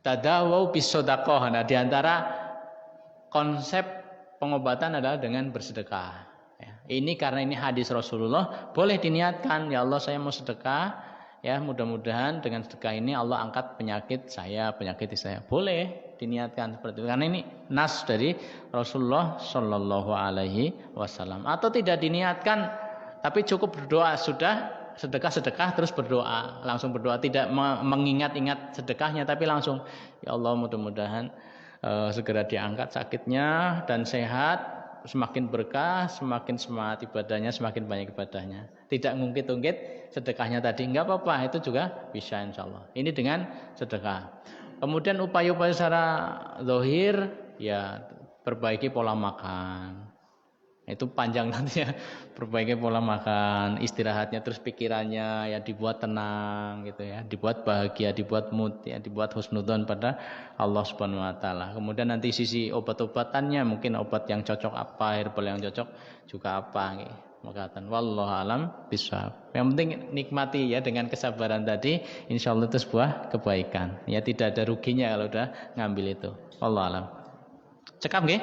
[SPEAKER 1] Tadawau bisodaqoh. Nah diantara konsep pengobatan adalah dengan bersedekah. Ya, ini karena ini hadis Rasulullah, boleh diniatkan, ya Allah saya mau sedekah, ya mudah-mudahan dengan sedekah ini Allah angkat penyakit saya, penyakit saya. Boleh diniatkan seperti itu karena ini nas dari Rasulullah Shallallahu Alaihi Wasallam. Atau tidak diniatkan, tapi cukup berdoa sudah, sedekah terus berdoa, langsung berdoa, tidak mengingat-ingat sedekahnya, tapi langsung ya Allah mudah-mudahan segera diangkat sakitnya dan sehat. Semakin berkah, semakin semangat ibadahnya, semakin banyak ibadahnya. Tidak ngungkit-ungkit sedekahnya tadi, enggak apa-apa, itu juga bisa insya Allah. Ini dengan sedekah. Kemudian upaya-upaya secara zahir, ya perbaiki pola makan. Itu panjang nanti ya, perbaiki pola makan, istirahatnya, terus pikirannya ya dibuat tenang gitu ya, dibuat bahagia, dibuat mood ya, dibuat husnudzon pada Allah Subhanahu wa taala. Kemudian nanti sisi obat-obatannya, mungkin obat yang cocok apa, herbal yang cocok juga apa gitu. Makatan wallahu alam bishawab. Yang penting nikmati ya dengan kesabaran tadi, insyaallah itu sebuah kebaikan. Ya tidak ada ruginya kalau udah ngambil itu. Wallahu alam. Cekap nggih?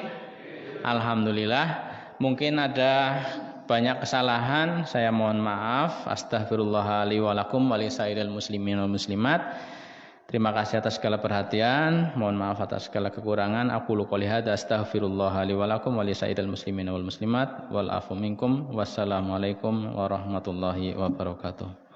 [SPEAKER 1] Alhamdulillah. Mungkin ada banyak kesalahan, saya mohon maaf. Astaghfirullah li wa lakum wa lisairil muslimin wal muslimat. Terima kasih atas segala perhatian, mohon maaf atas segala kekurangan. Aqulu qouli hadza astaghfirullah li wa lakum wa lisairil muslimin wal muslimat wal afu minkum. Wassalamualaikum warahmatullahi wabarakatuh.